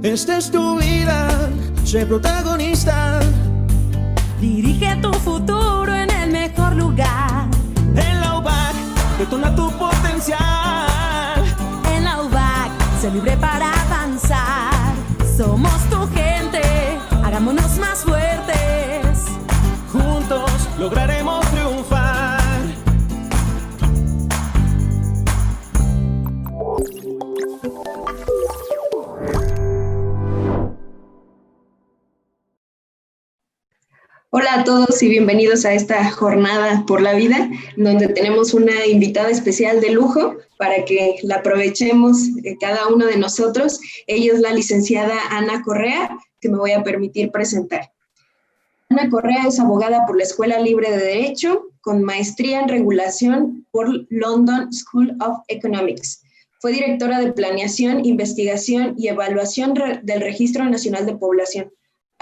Esta es tu vida, sé protagonista. Dirige tu futuro en el mejor lugar. En la UBAC, detona tu potencial. En la UBAC, sé libre para avanzar. Somos tu gente, hagámonos más fuertes. Juntos lograremos triunfar. Hola a todos y bienvenidos a esta jornada por la vida, donde tenemos una invitada especial de lujo para que la aprovechemos cada uno de nosotros. Ella es la licenciada Ana Correa, que me voy a permitir presentar. Ana Correa es abogada por la Escuela Libre de Derecho, con maestría en regulación por London School of Economics. Fue directora de Planeación, Investigación y Evaluación del Registro Nacional de Población.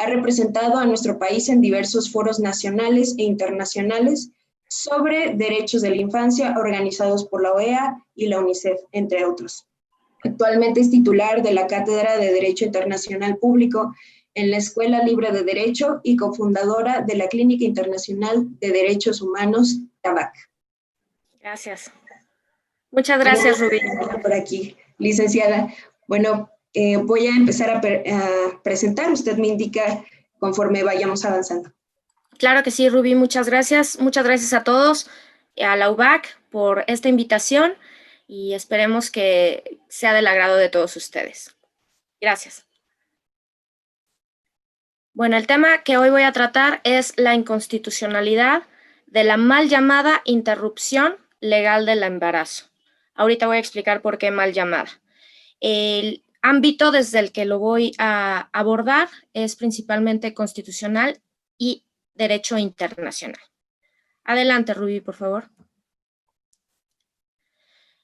Ha representado a nuestro país en diversos foros nacionales e internacionales sobre derechos de la infancia organizados por la OEA y la UNICEF, entre otros. Actualmente es titular de la Cátedra de Derecho Internacional Público en la Escuela Libre de Derecho y cofundadora de la Clínica Internacional de Derechos Humanos, CABAC. Gracias. Muchas gracias, Rubí. Por aquí, licenciada. Bueno, voy a empezar a presentar. Usted me indica conforme vayamos avanzando. Claro que sí, Rubí. Muchas gracias. Muchas gracias a todos, a la UBAC, por esta invitación y esperemos que sea del agrado de todos ustedes. Gracias. Bueno, el tema que hoy voy a tratar es la inconstitucionalidad de la mal llamada interrupción legal del embarazo. Ahorita voy a explicar por qué mal llamada. El ámbito desde el que lo voy a abordar es principalmente constitucional y derecho internacional. Adelante, Rubí, por favor.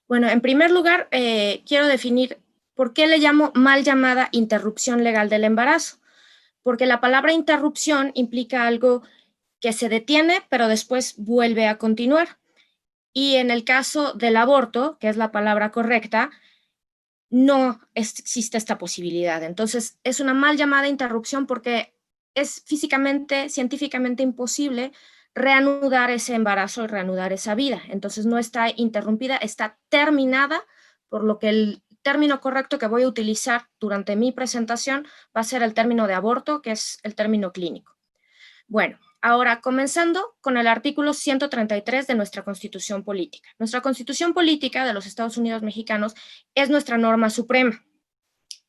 Bueno, en primer lugar, quiero definir por qué le llamo mal llamada interrupción legal del embarazo. Porque la palabra interrupción implica algo que se detiene, pero después vuelve a continuar. Y en el caso del aborto, que es la palabra correcta, no existe esta posibilidad. Entonces, es una mal llamada interrupción porque es físicamente, científicamente imposible reanudar ese embarazo y reanudar esa vida. Entonces, no está interrumpida, está terminada, por lo que el término correcto que voy a utilizar durante mi presentación va a ser el término de aborto, que es el término clínico. Bueno, ahora comenzando con el artículo 133 de nuestra Constitución Política. Nuestra Constitución Política de los Estados Unidos Mexicanos es nuestra norma suprema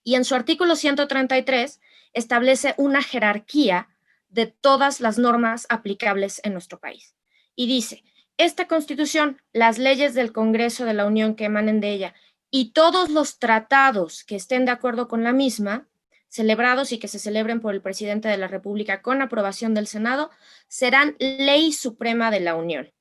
y en su artículo 133 establece una jerarquía de todas las normas aplicables en nuestro país. Y dice, esta Constitución, las leyes del Congreso de la Unión que emanen de ella y todos los tratados que estén de acuerdo con la misma, celebrados y que se celebren por el presidente de la República con aprobación del Senado, serán ley suprema de la Unión.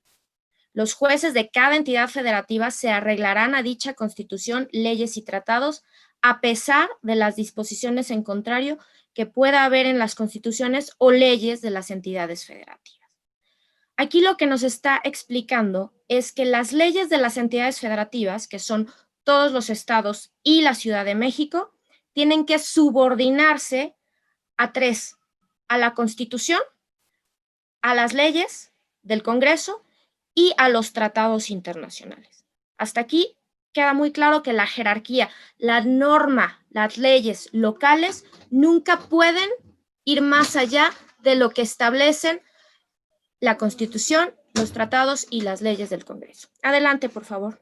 Los jueces de cada entidad federativa se arreglarán a dicha Constitución, leyes y tratados, a pesar de las disposiciones en contrario que pueda haber en las constituciones o leyes de las entidades federativas. Aquí lo que nos está explicando es que las leyes de las entidades federativas, que son todos los estados y la Ciudad de México, tienen que subordinarse a tres: a la Constitución, a las leyes del Congreso y a los tratados internacionales. Hasta aquí queda muy claro que la jerarquía, la norma, las leyes locales nunca pueden ir más allá de lo que establecen la Constitución, los tratados y las leyes del Congreso. Adelante, por favor.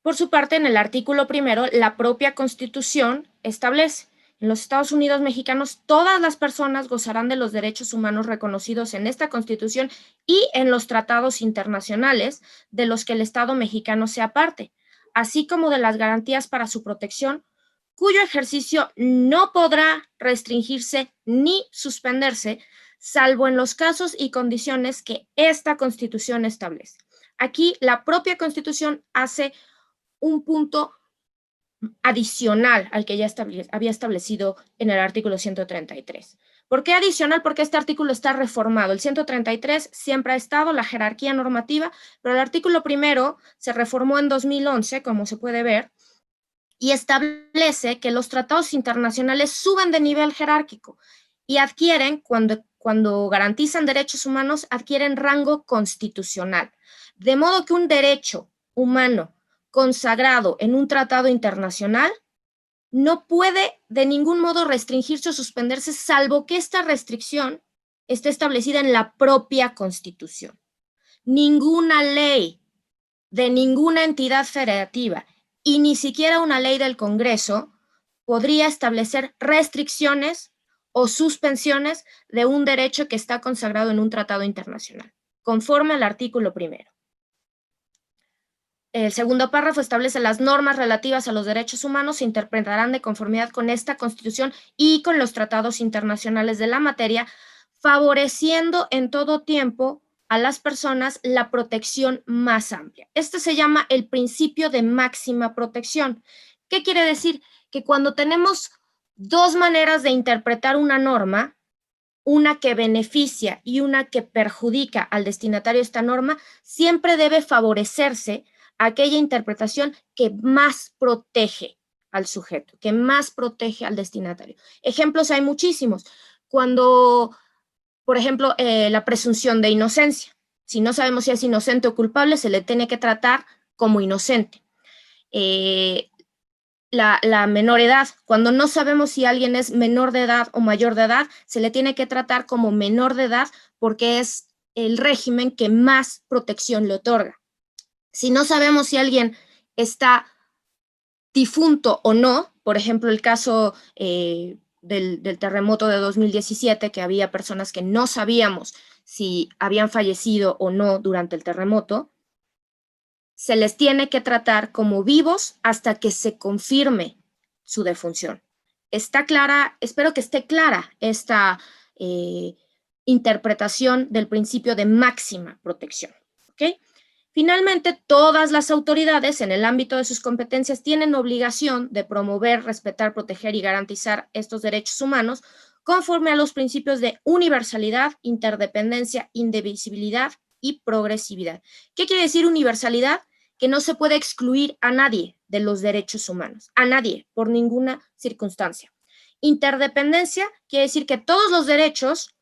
Por su parte, en el artículo primero, la propia Constitución establece: en los Estados Unidos mexicanos, todas las personas gozarán de los derechos humanos reconocidos en esta Constitución y en los tratados internacionales de los que el Estado mexicano sea parte, así como de las garantías para su protección, cuyo ejercicio no podrá restringirse ni suspenderse, salvo en los casos y condiciones que esta Constitución establece. Aquí la propia Constitución hace un punto adicional al que ya había establecido en el artículo 133. ¿Por qué adicional? Porque este artículo está reformado. El 133 siempre ha estado, la jerarquía normativa, pero el artículo primero se reformó en 2011, como se puede ver, y establece que los tratados internacionales suben de nivel jerárquico y adquieren, cuando garantizan derechos humanos, adquieren rango constitucional. De modo que un derecho humano consagrado en un tratado internacional no puede de ningún modo restringirse o suspenderse, salvo que esta restricción esté establecida en la propia Constitución. Ninguna ley de ninguna entidad federativa y ni siquiera una ley del Congreso podría establecer restricciones o suspensiones de un derecho que está consagrado en un tratado internacional, conforme al artículo primero. El segundo párrafo establece las normas relativas a los derechos humanos se interpretarán de conformidad con esta Constitución y con los tratados internacionales de la materia, favoreciendo en todo tiempo a las personas la protección más amplia. Este se llama el principio de máxima protección. ¿Qué quiere decir? Que cuando tenemos dos maneras de interpretar una norma, una que beneficia y una que perjudica al destinatario de esta norma, siempre debe favorecerse aquella interpretación que más protege al sujeto, que más protege al destinatario. Ejemplos hay muchísimos. Cuando, por ejemplo, la presunción de inocencia. Si no sabemos si es inocente o culpable, se le tiene que tratar como inocente. La menor edad. Cuando no sabemos si alguien es menor de edad o mayor de edad, se le tiene que tratar como menor de edad porque es el régimen que más protección le otorga. Si no sabemos si alguien está difunto o no, por ejemplo, el caso del terremoto de 2017, que había personas que no sabíamos si habían fallecido o no durante el terremoto, se les tiene que tratar como vivos hasta que se confirme su defunción. ¿Está clara? Espero que esté clara esta interpretación del principio de máxima protección. ¿Ok? Finalmente, todas las autoridades en el ámbito de sus competencias tienen obligación de promover, respetar, proteger y garantizar estos derechos humanos conforme a los principios de universalidad, interdependencia, indivisibilidad y progresividad. ¿Qué quiere decir universalidad? Que no se puede excluir a nadie de los derechos humanos, a nadie, por ninguna circunstancia. Interdependencia quiere decir que todos los derechos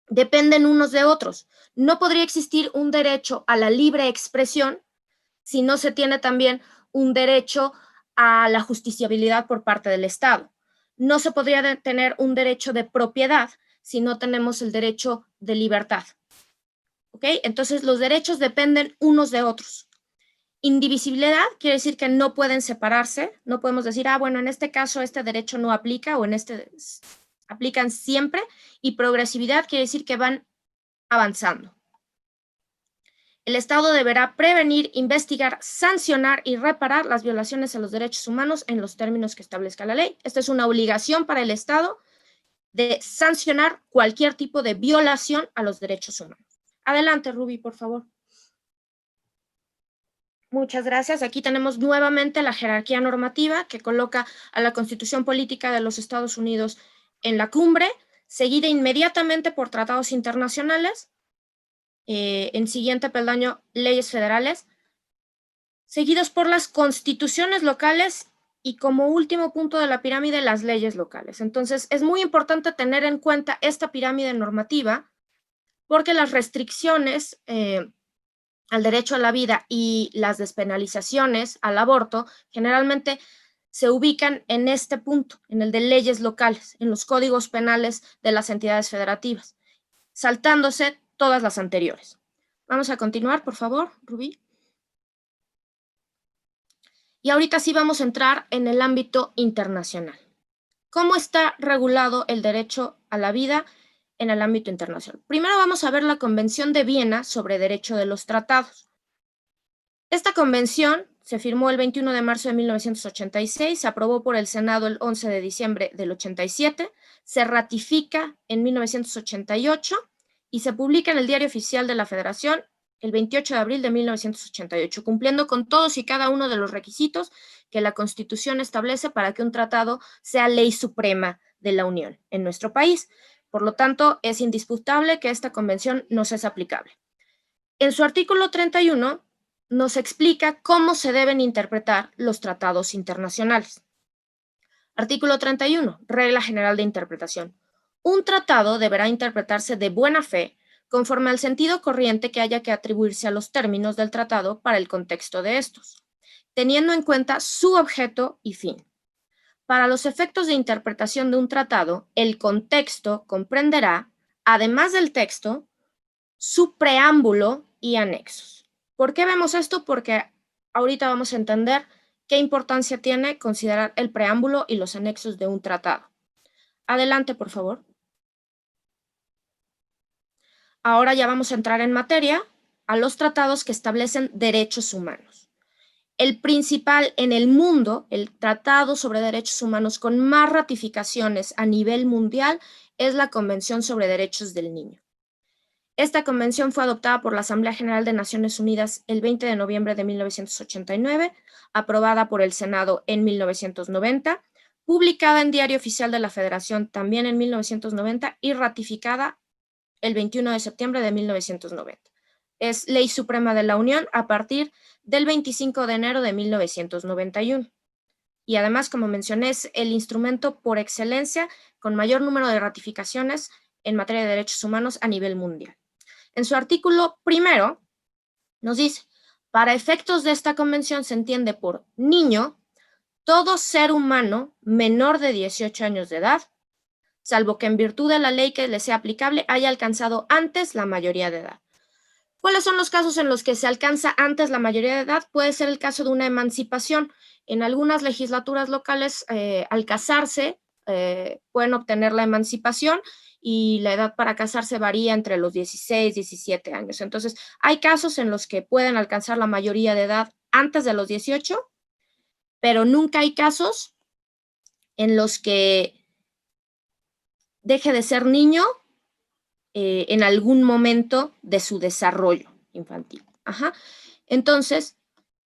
dependen unos de otros. No podría existir un derecho a la libre expresión si no se tiene también un derecho a la justiciabilidad por parte del Estado. No se podría tener un derecho de propiedad si no tenemos el derecho de libertad. ¿Ok? Entonces, los derechos dependen unos de otros. Indivisibilidad quiere decir que no pueden separarse. No podemos decir, bueno, en este caso este derecho no aplica o en este aplican siempre. Y progresividad quiere decir que van avanzando. El Estado deberá prevenir, investigar, sancionar y reparar las violaciones a los derechos humanos en los términos que establezca la ley. Esta es una obligación para el Estado de sancionar cualquier tipo de violación a los derechos humanos. Adelante, Ruby, por favor. Muchas gracias. Aquí tenemos nuevamente la jerarquía normativa que coloca a la Constitución Política de los Estados Unidos en la cumbre, seguida inmediatamente por tratados internacionales, en siguiente peldaño, leyes federales, seguidos por las constituciones locales y como último punto de la pirámide, las leyes locales. Entonces, es muy importante tener en cuenta esta pirámide normativa porque las restricciones al derecho a la vida y las despenalizaciones al aborto generalmente se ubican en este punto, en el de leyes locales, en los códigos penales de las entidades federativas, saltándose todas las anteriores. Vamos a continuar, por favor, Rubí. Y ahorita sí vamos a entrar en el ámbito internacional. ¿Cómo está regulado el derecho a la vida en el ámbito internacional? Primero vamos a ver la Convención de Viena sobre Derecho de los Tratados. Esta convención se firmó el 21 de marzo de 1986, se aprobó por el Senado el 11 de diciembre del 87, se ratifica en 1988 y se publica en el Diario Oficial de la Federación el 28 de abril de 1988, cumpliendo con todos y cada uno de los requisitos que la Constitución establece para que un tratado sea ley suprema de la Unión en nuestro país. Por lo tanto, es indisputable que esta convención nos es aplicable. En su artículo 31 nos explica cómo se deben interpretar los tratados internacionales. Artículo 31, regla general de interpretación. Un tratado deberá interpretarse de buena fe conforme al sentido corriente que haya que atribuirse a los términos del tratado para el contexto de estos, teniendo en cuenta su objeto y fin. Para los efectos de interpretación de un tratado, el contexto comprenderá, además del texto, su preámbulo y anexos. ¿Por qué vemos esto? Porque ahorita vamos a entender qué importancia tiene considerar el preámbulo y los anexos de un tratado. Adelante, por favor. Ahora ya vamos a entrar en materia a los tratados que establecen derechos humanos. El principal en el mundo, el tratado sobre derechos humanos con más ratificaciones a nivel mundial, es la Convención sobre Derechos del Niño. Esta convención fue adoptada por la Asamblea General de Naciones Unidas el 20 de noviembre de 1989, aprobada por el Senado en 1990, publicada en Diario Oficial de la Federación también en 1990 y ratificada el 21 de septiembre de 1990. Es ley suprema de la Unión a partir del 25 de enero de 1991. Y además, como mencioné, es el instrumento por excelencia con mayor número de ratificaciones en materia de derechos humanos a nivel mundial. En su artículo primero nos dice, para efectos de esta convención se entiende por niño todo ser humano menor de 18 años de edad, salvo que en virtud de la ley que le sea aplicable haya alcanzado antes la mayoría de edad. ¿Cuáles son los casos en los que se alcanza antes la mayoría de edad? Puede ser el caso de una emancipación. En algunas legislaturas locales, al casarse, pueden obtener la emancipación y la edad para casarse varía entre los 16 y 17 años. Entonces, hay casos en los que pueden alcanzar la mayoría de edad antes de los 18, pero nunca hay casos en los que deje de ser niño en algún momento de su desarrollo infantil. Entonces,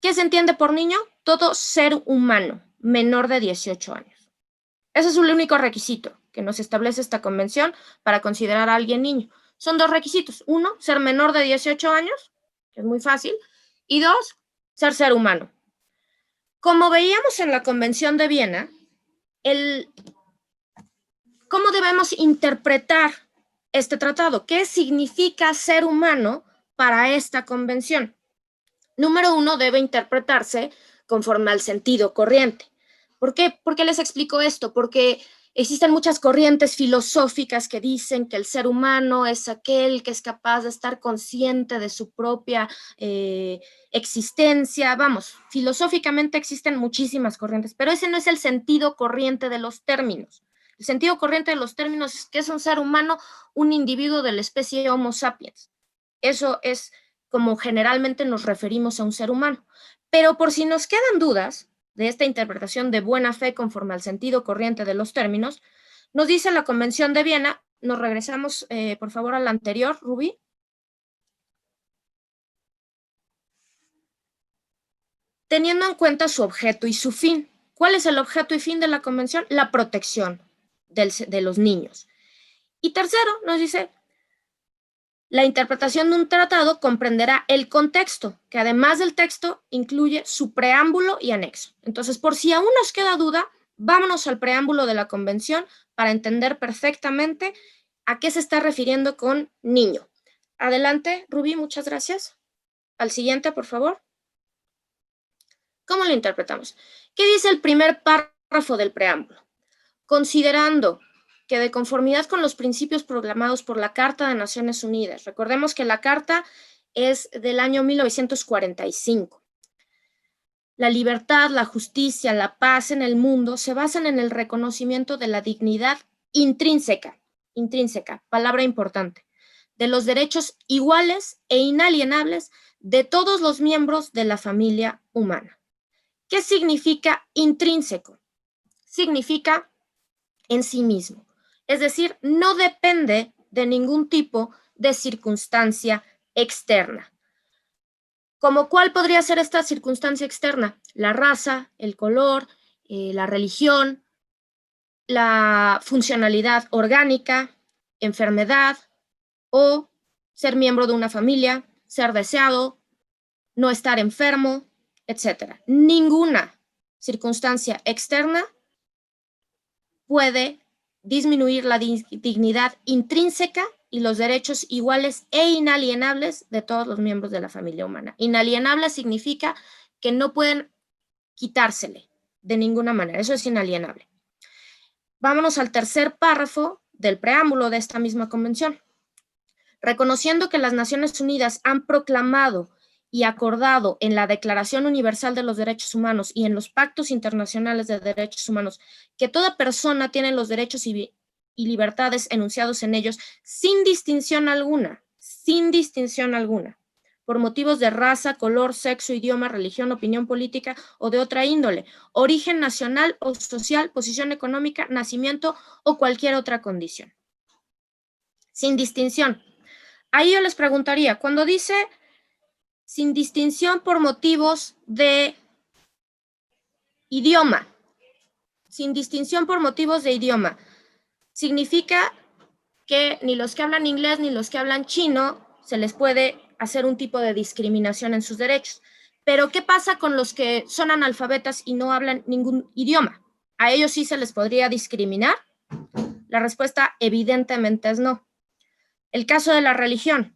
¿qué se entiende por niño? Todo ser humano menor de 18 años. Ese es el único requisito que nos establece esta convención para considerar a alguien niño. Son dos requisitos. Uno, ser menor de 18 años, que es muy fácil. Y dos, ser humano. Como veíamos en la Convención de Viena, ¿cómo debemos interpretar este tratado? ¿Qué significa ser humano para esta convención? Número uno, debe interpretarse conforme al sentido corriente. ¿Por qué? ¿Por qué les explico esto? Porque existen muchas corrientes filosóficas que dicen que el ser humano es aquel que es capaz de estar consciente de su propia existencia. Vamos, filosóficamente existen muchísimas corrientes, pero ese no es el sentido corriente de los términos. El sentido corriente de los términos es que es un ser humano, un individuo de la especie Homo sapiens. Eso es como generalmente nos referimos a un ser humano. Pero por si nos quedan dudas de esta interpretación de buena fe conforme al sentido corriente de los términos, nos dice la Convención de Viena, nos regresamos por favor a la anterior, Rubí. Teniendo en cuenta su objeto y su fin. ¿Cuál es el objeto y fin de la Convención? La protección de los niños. Y tercero, nos dice, la interpretación de un tratado comprenderá el contexto, que además del texto incluye su preámbulo y anexo. Entonces, por si aún nos queda duda, vámonos al preámbulo de la Convención para entender perfectamente a qué se está refiriendo con niño. Adelante, Rubí, muchas gracias. Al siguiente, por favor. ¿Cómo lo interpretamos? ¿Qué dice el primer párrafo del preámbulo? Considerando que de conformidad con los principios proclamados por la Carta de Naciones Unidas, recordemos que la Carta es del año 1945, la libertad, la justicia, la paz en el mundo se basan en el reconocimiento de la dignidad intrínseca, palabra importante, de los derechos iguales e inalienables de todos los miembros de la familia humana. ¿Qué significa intrínseco? Significa en sí mismo. Es decir, no depende de ningún tipo de circunstancia externa. ¿Como cuál podría ser esta circunstancia externa? La raza, el color, la religión, la funcionalidad orgánica, enfermedad o ser miembro de una familia, ser deseado, no estar enfermo, etc. Ninguna circunstancia externa puede disminuir la dignidad intrínseca y los derechos iguales e inalienables de todos los miembros de la familia humana. Inalienable significa que no pueden quitársele de ninguna manera. Eso es inalienable. Vámonos al tercer párrafo del preámbulo de esta misma convención. Reconociendo que las Naciones Unidas han proclamado y acordado en la Declaración Universal de los Derechos Humanos y en los pactos internacionales de derechos humanos que toda persona tiene los derechos y libertades enunciados en ellos sin distinción alguna, por motivos de raza, color, sexo, idioma, religión, opinión política o de otra índole, origen nacional o social, posición económica, nacimiento o cualquier otra condición. Sin distinción. Ahí yo les preguntaría, cuando dice sin distinción por motivos de idioma, significa que ni los que hablan inglés ni los que hablan chino se les puede hacer un tipo de discriminación en sus derechos. Pero ¿qué pasa con los que son analfabetas y no hablan ningún idioma? ¿A ellos sí se les podría discriminar? La respuesta evidentemente es no. El caso de la religión.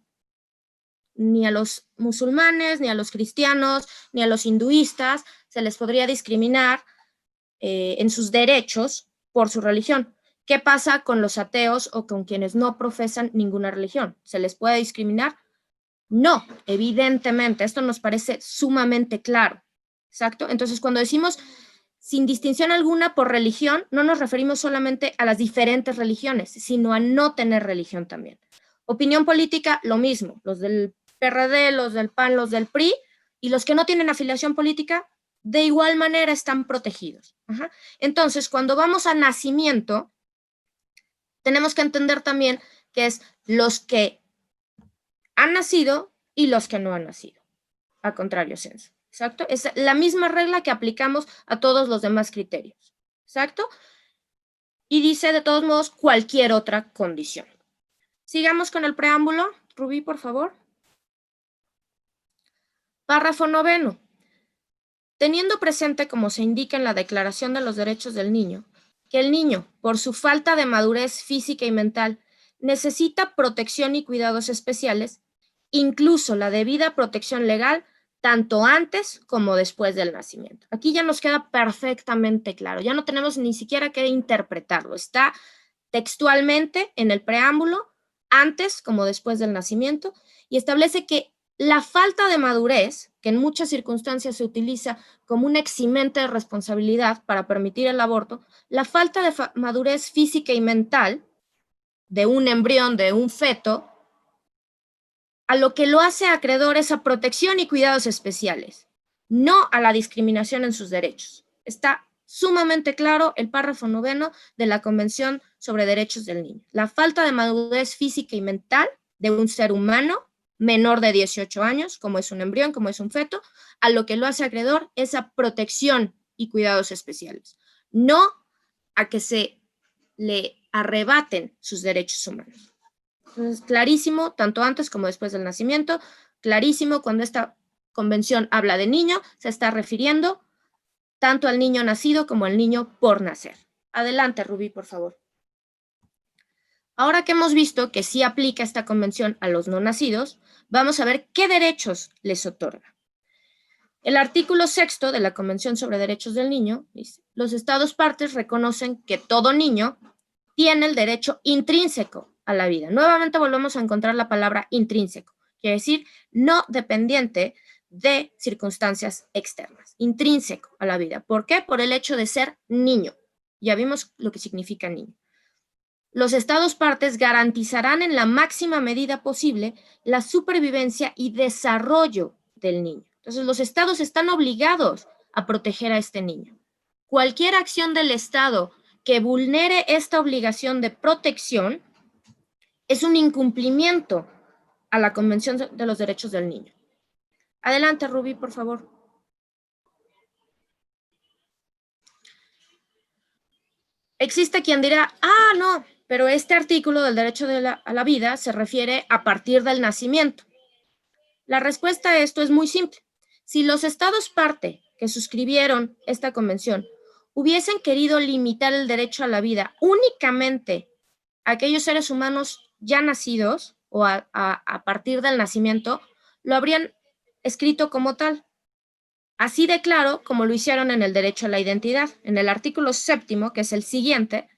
Ni a los musulmanes, ni a los cristianos, ni a los hinduistas se les podría discriminar en sus derechos por su religión. ¿Qué pasa con los ateos o con quienes no profesan ninguna religión? ¿Se les puede discriminar? No, evidentemente. Esto nos parece sumamente claro. Exacto. Entonces, cuando decimos sin distinción alguna por religión, no nos referimos solamente a las diferentes religiones, sino a no tener religión también. Opinión política, lo mismo. Los del PRD, los del PAN, los del PRI, y los que no tienen afiliación política, de igual manera están protegidos. Ajá. Entonces, cuando vamos a nacimiento, tenemos que entender también que es los que han nacido y los que no han nacido, a contrario sensu. ¿Exacto? Es la misma regla que aplicamos a todos los demás criterios. ¿Exacto? Y dice, de todos modos, cualquier otra condición. Sigamos con el preámbulo. Rubí, por favor. Párrafo 9. Teniendo presente, como se indica en la Declaración de los Derechos del Niño, que el niño, por su falta de madurez física y mental, necesita protección y cuidados especiales, incluso la debida protección legal, tanto antes como después del nacimiento. Aquí ya nos queda perfectamente claro, ya no tenemos ni siquiera que interpretarlo, está textualmente en el preámbulo, antes como después del nacimiento, y establece que la falta de madurez, que en muchas circunstancias se utiliza como un eximente de responsabilidad para permitir el aborto, la falta de madurez física y mental de un embrión, de un feto, a lo que lo hace acreedor es a protección y cuidados especiales, no a la discriminación en sus derechos. Está sumamente claro el párrafo 9 de la Convención sobre Derechos del Niño. La falta de madurez física y mental de un ser humano menor de 18 años, como es un embrión, como es un feto, a lo que lo hace acreedor es a protección y cuidados especiales, no a que se le arrebaten sus derechos humanos. Entonces, clarísimo, tanto antes como después del nacimiento, clarísimo, cuando esta convención habla de niño, se está refiriendo tanto al niño nacido como al niño por nacer. Adelante, Rubí, por favor. Ahora que hemos visto que sí aplica esta convención a los no nacidos, vamos a ver qué derechos les otorga. El artículo 6 de la Convención sobre Derechos del Niño dice: los Estados partes reconocen que todo niño tiene el derecho intrínseco a la vida. Nuevamente volvemos a encontrar la palabra intrínseco, quiere decir no dependiente de circunstancias externas, intrínseco a la vida. ¿Por qué? Por el hecho de ser niño. Ya vimos lo que significa niño. Los Estados partes garantizarán en la máxima medida posible la supervivencia y desarrollo del niño. Entonces, los Estados están obligados a proteger a este niño. Cualquier acción del Estado que vulnere esta obligación de protección es un incumplimiento a la Convención de los Derechos del Niño. Adelante, Rubí, por favor. Existe quien dirá, no, pero este artículo del derecho a la vida se refiere a partir del nacimiento. La respuesta a esto es muy simple. Si los estados parte que suscribieron esta convención hubiesen querido limitar el derecho a la vida únicamente a aquellos seres humanos ya nacidos o a partir del nacimiento, lo habrían escrito como tal. Así de claro como lo hicieron en el derecho a la identidad. En el artículo 7º, que es el siguiente,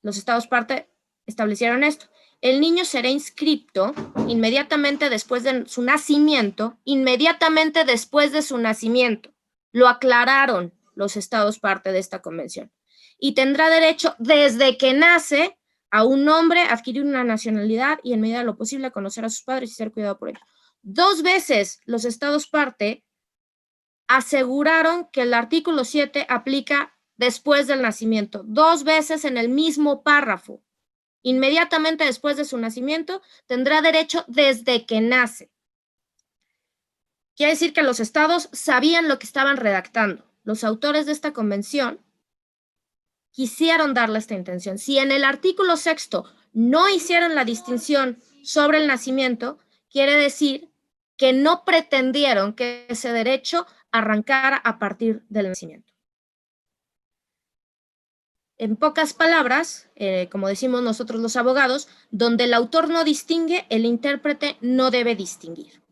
los estados parte establecieron esto. El niño será inscripto inmediatamente después de su nacimiento, Lo aclararon los estados parte de esta convención. Y tendrá derecho desde que nace a un nombre, adquirir una nacionalidad y en medida de lo posible a conocer a sus padres y ser cuidado por ellos. 2 veces los estados parte aseguraron que el artículo 7 aplica después del nacimiento, 2 veces en el mismo párrafo. Inmediatamente después de su nacimiento, tendrá derecho desde que nace. Quiere decir que los estados sabían lo que estaban redactando. Los autores de esta convención quisieron darle esta intención. Si en el artículo 6º no hicieron la distinción sobre el nacimiento, quiere decir que no pretendieron que ese derecho arrancara a partir del nacimiento. En pocas palabras, como decimos nosotros los abogados, donde el autor no distingue, el intérprete no debe distinguir.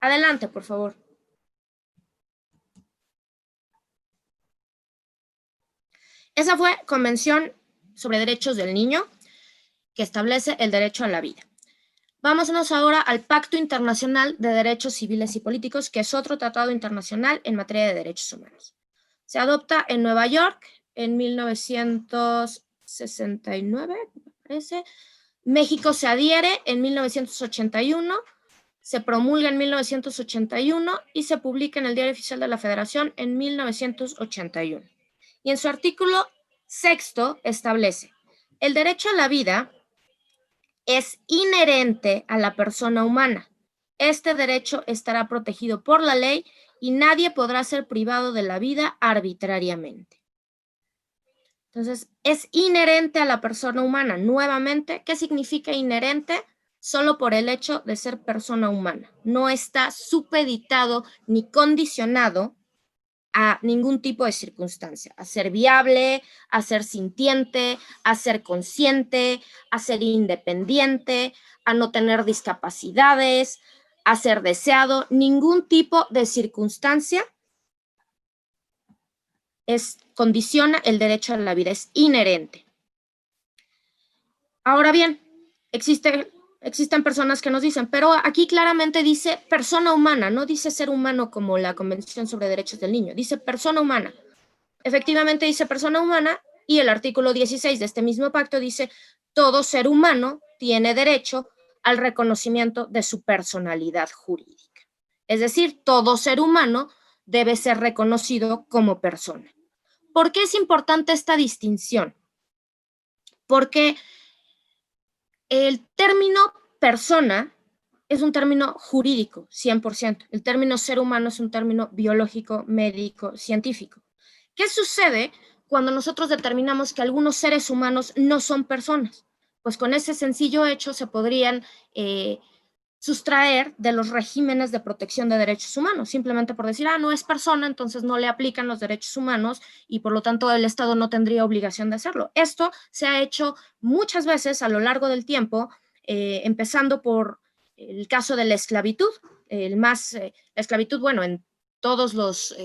Adelante, por favor. Esa fue Convención sobre Derechos del Niño, que establece el derecho a la vida. Vámonos ahora al Pacto Internacional de Derechos Civiles y Políticos, que es otro tratado internacional en materia de derechos humanos. Se adopta en Nueva York en 1969, me parece. México se adhiere en 1981, se promulga en 1981 y se publica en el Diario Oficial de la Federación en 1981. Y en su artículo 6º establece: el derecho a la vida es inherente a la persona humana. Este derecho estará protegido por la ley y nadie podrá ser privado de la vida arbitrariamente. Entonces, es inherente a la persona humana. Nuevamente, ¿qué significa inherente? Solo por el hecho de ser persona humana. No está supeditado ni condicionado a ningún tipo de circunstancia, a ser viable, a ser sintiente, a ser consciente, a ser independiente, a no tener discapacidades, a ser deseado. Ningún tipo de circunstancia condiciona el derecho a la vida, es inherente. Ahora bien, existen personas que nos dicen, pero aquí claramente dice persona humana, no dice ser humano como la Convención sobre Derechos del Niño, dice persona humana. Efectivamente dice persona humana y el artículo 16 de este mismo pacto dice todo ser humano tiene derecho al reconocimiento de su personalidad jurídica. Es decir, todo ser humano debe ser reconocido como persona. ¿Por qué es importante esta distinción? Porque el término persona es un término jurídico, 100%. El término ser humano es un término biológico, médico, científico. ¿Qué sucede cuando nosotros determinamos que algunos seres humanos no son personas? Pues con ese sencillo hecho se podrían sustraer de los regímenes de protección de derechos humanos, simplemente por decir, no es persona, entonces no le aplican los derechos humanos y por lo tanto el Estado no tendría obligación de hacerlo. Esto se ha hecho muchas veces a lo largo del tiempo, empezando por el caso de la esclavitud, la esclavitud, bueno, en todos los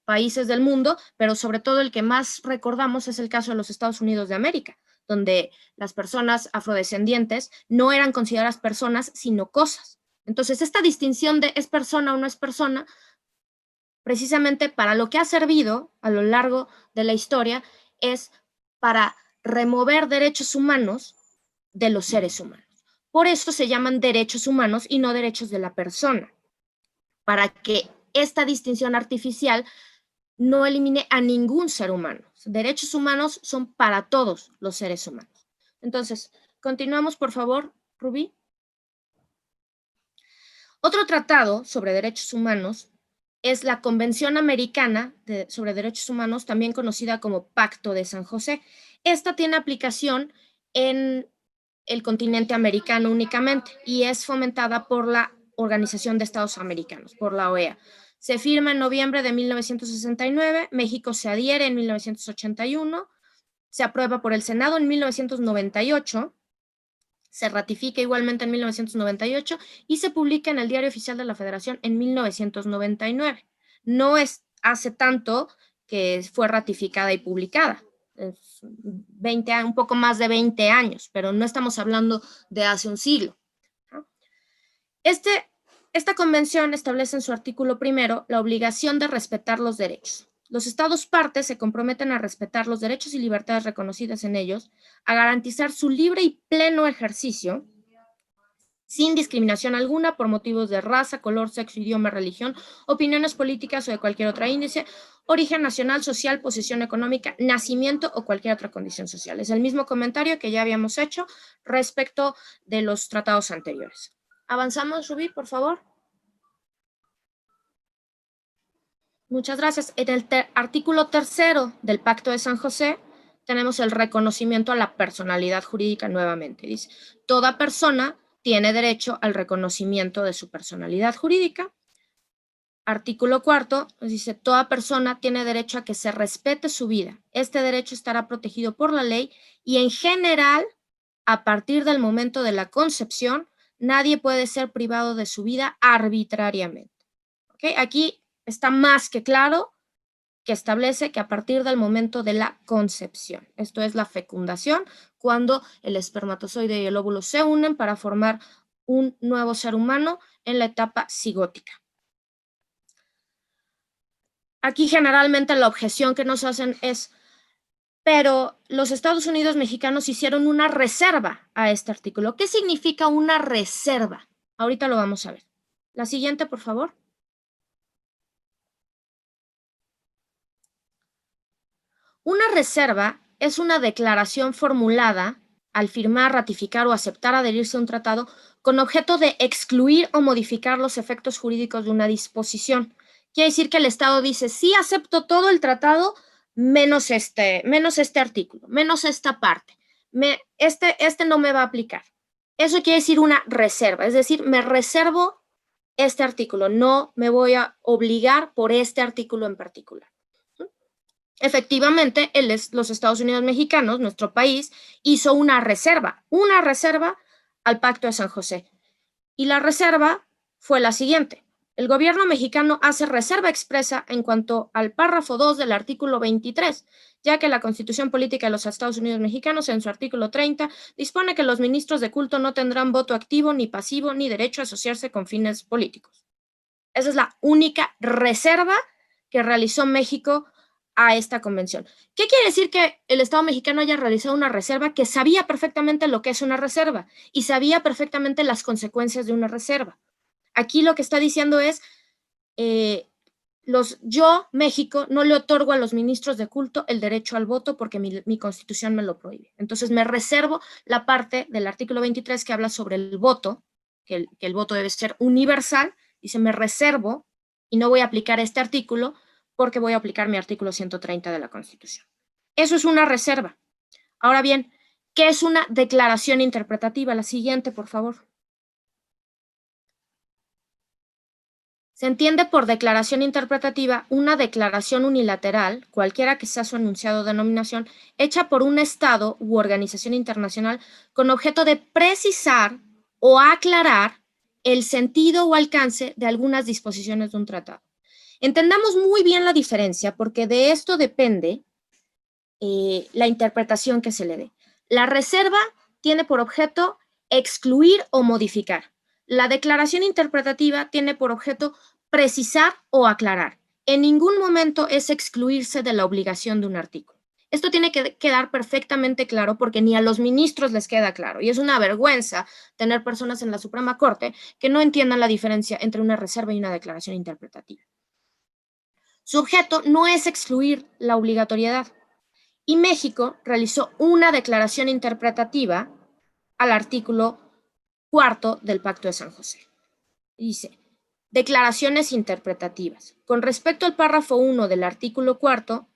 países del mundo, pero sobre todo el que más recordamos es el caso de los Estados Unidos de América, donde las personas afrodescendientes no eran consideradas personas, sino cosas. Entonces, esta distinción de es persona o no es persona, precisamente para lo que ha servido a lo largo de la historia, es para remover derechos humanos de los seres humanos. Por eso se llaman derechos humanos y no derechos de la persona, para que esta distinción artificial no elimine a ningún ser humano. Derechos humanos son para todos los seres humanos. Entonces, continuamos, por favor, Rubí. Otro tratado sobre derechos humanos es la Convención Americana sobre Derechos Humanos, también conocida como Pacto de San José. Esta tiene aplicación en el continente americano únicamente y es fomentada por la Organización de Estados Americanos, por la OEA. Se firma en noviembre de 1969, México se adhiere en 1981, se aprueba por el Senado en 1998, se ratifica igualmente en 1998 y se publica en el Diario Oficial de la Federación en 1999. No es hace tanto que fue ratificada y publicada. 20, un poco más de 20 años, pero no estamos hablando de hace un siglo. Esta convención establece en su artículo primero la obligación de respetar los derechos. Los Estados partes se comprometen a respetar los derechos y libertades reconocidas en ellos, a garantizar su libre y pleno ejercicio, sin discriminación alguna por motivos de raza, color, sexo, idioma, religión, opiniones políticas o de cualquier otra índice, origen nacional, social, posición económica, nacimiento o cualquier otra condición social. Es el mismo comentario que ya habíamos hecho respecto de los tratados anteriores. Avanzamos, Rubí, por favor. Muchas gracias. En el artículo tercero del Pacto de San José tenemos el reconocimiento a la personalidad jurídica nuevamente. Dice, toda persona tiene derecho al reconocimiento de su personalidad jurídica. Artículo cuarto nos dice, toda persona tiene derecho a que se respete su vida. Este derecho estará protegido por la ley y en general, a partir del momento de la concepción, nadie puede ser privado de su vida arbitrariamente. ¿Okay? Aquí está más que claro que establece que a partir del momento de la concepción, esto es la fecundación, cuando el espermatozoide y el óvulo se unen para formar un nuevo ser humano en la etapa cigótica. Aquí generalmente la objeción que nos hacen es, pero los Estados Unidos mexicanos hicieron una reserva a este artículo. ¿Qué significa una reserva? Ahorita lo vamos a ver. La siguiente, por favor. Una reserva es una declaración formulada al firmar, ratificar o aceptar adherirse a un tratado con objeto de excluir o modificar los efectos jurídicos de una disposición. Quiere decir que el Estado dice, sí acepto todo el tratado, menos este artículo, menos esta parte. Este no me va a aplicar. Eso quiere decir una reserva, es decir, me reservo este artículo, no me voy a obligar por este artículo en particular. Efectivamente, los Estados Unidos mexicanos, nuestro país, hizo una reserva al Pacto de San José. Y la reserva fue la siguiente. El gobierno mexicano hace reserva expresa en cuanto al párrafo 2 del artículo 23, ya que la Constitución Política de los Estados Unidos Mexicanos, en su artículo 30, dispone que los ministros de culto no tendrán voto activo, ni pasivo, ni derecho a asociarse con fines políticos. Esa es la única reserva que realizó México a esta convención. ¿Qué quiere decir que el Estado mexicano haya realizado una reserva que sabía perfectamente lo que es una reserva y sabía perfectamente las consecuencias de una reserva? Aquí lo que está diciendo es, yo, México, no le otorgo a los ministros de culto el derecho al voto porque mi Constitución me lo prohíbe. Entonces me reservo la parte del artículo 23 que habla sobre el voto, que el voto debe ser universal, dice me reservo y no voy a aplicar este artículo porque voy a aplicar mi artículo 130 de la Constitución. Eso es una reserva. Ahora bien, ¿qué es una declaración interpretativa? La siguiente, por favor. Se entiende por declaración interpretativa una declaración unilateral, cualquiera que sea su enunciado o denominación, hecha por un Estado u organización internacional con objeto de precisar o aclarar el sentido o alcance de algunas disposiciones de un tratado. Entendamos muy bien la diferencia porque de esto depende la interpretación que se le dé. La reserva tiene por objeto excluir o modificar. La declaración interpretativa tiene por objeto precisar o aclarar. En ningún momento es excluirse de la obligación de un artículo. Esto tiene que quedar perfectamente claro porque ni a los ministros les queda claro. Y es una vergüenza tener personas en la Suprema Corte que no entiendan la diferencia entre una reserva y una declaración interpretativa. Su objeto no es excluir la obligatoriedad. Y México realizó una declaración interpretativa al artículo 4 del Pacto de San José. Dice, declaraciones interpretativas. Con respecto al párrafo 1 del artículo 4,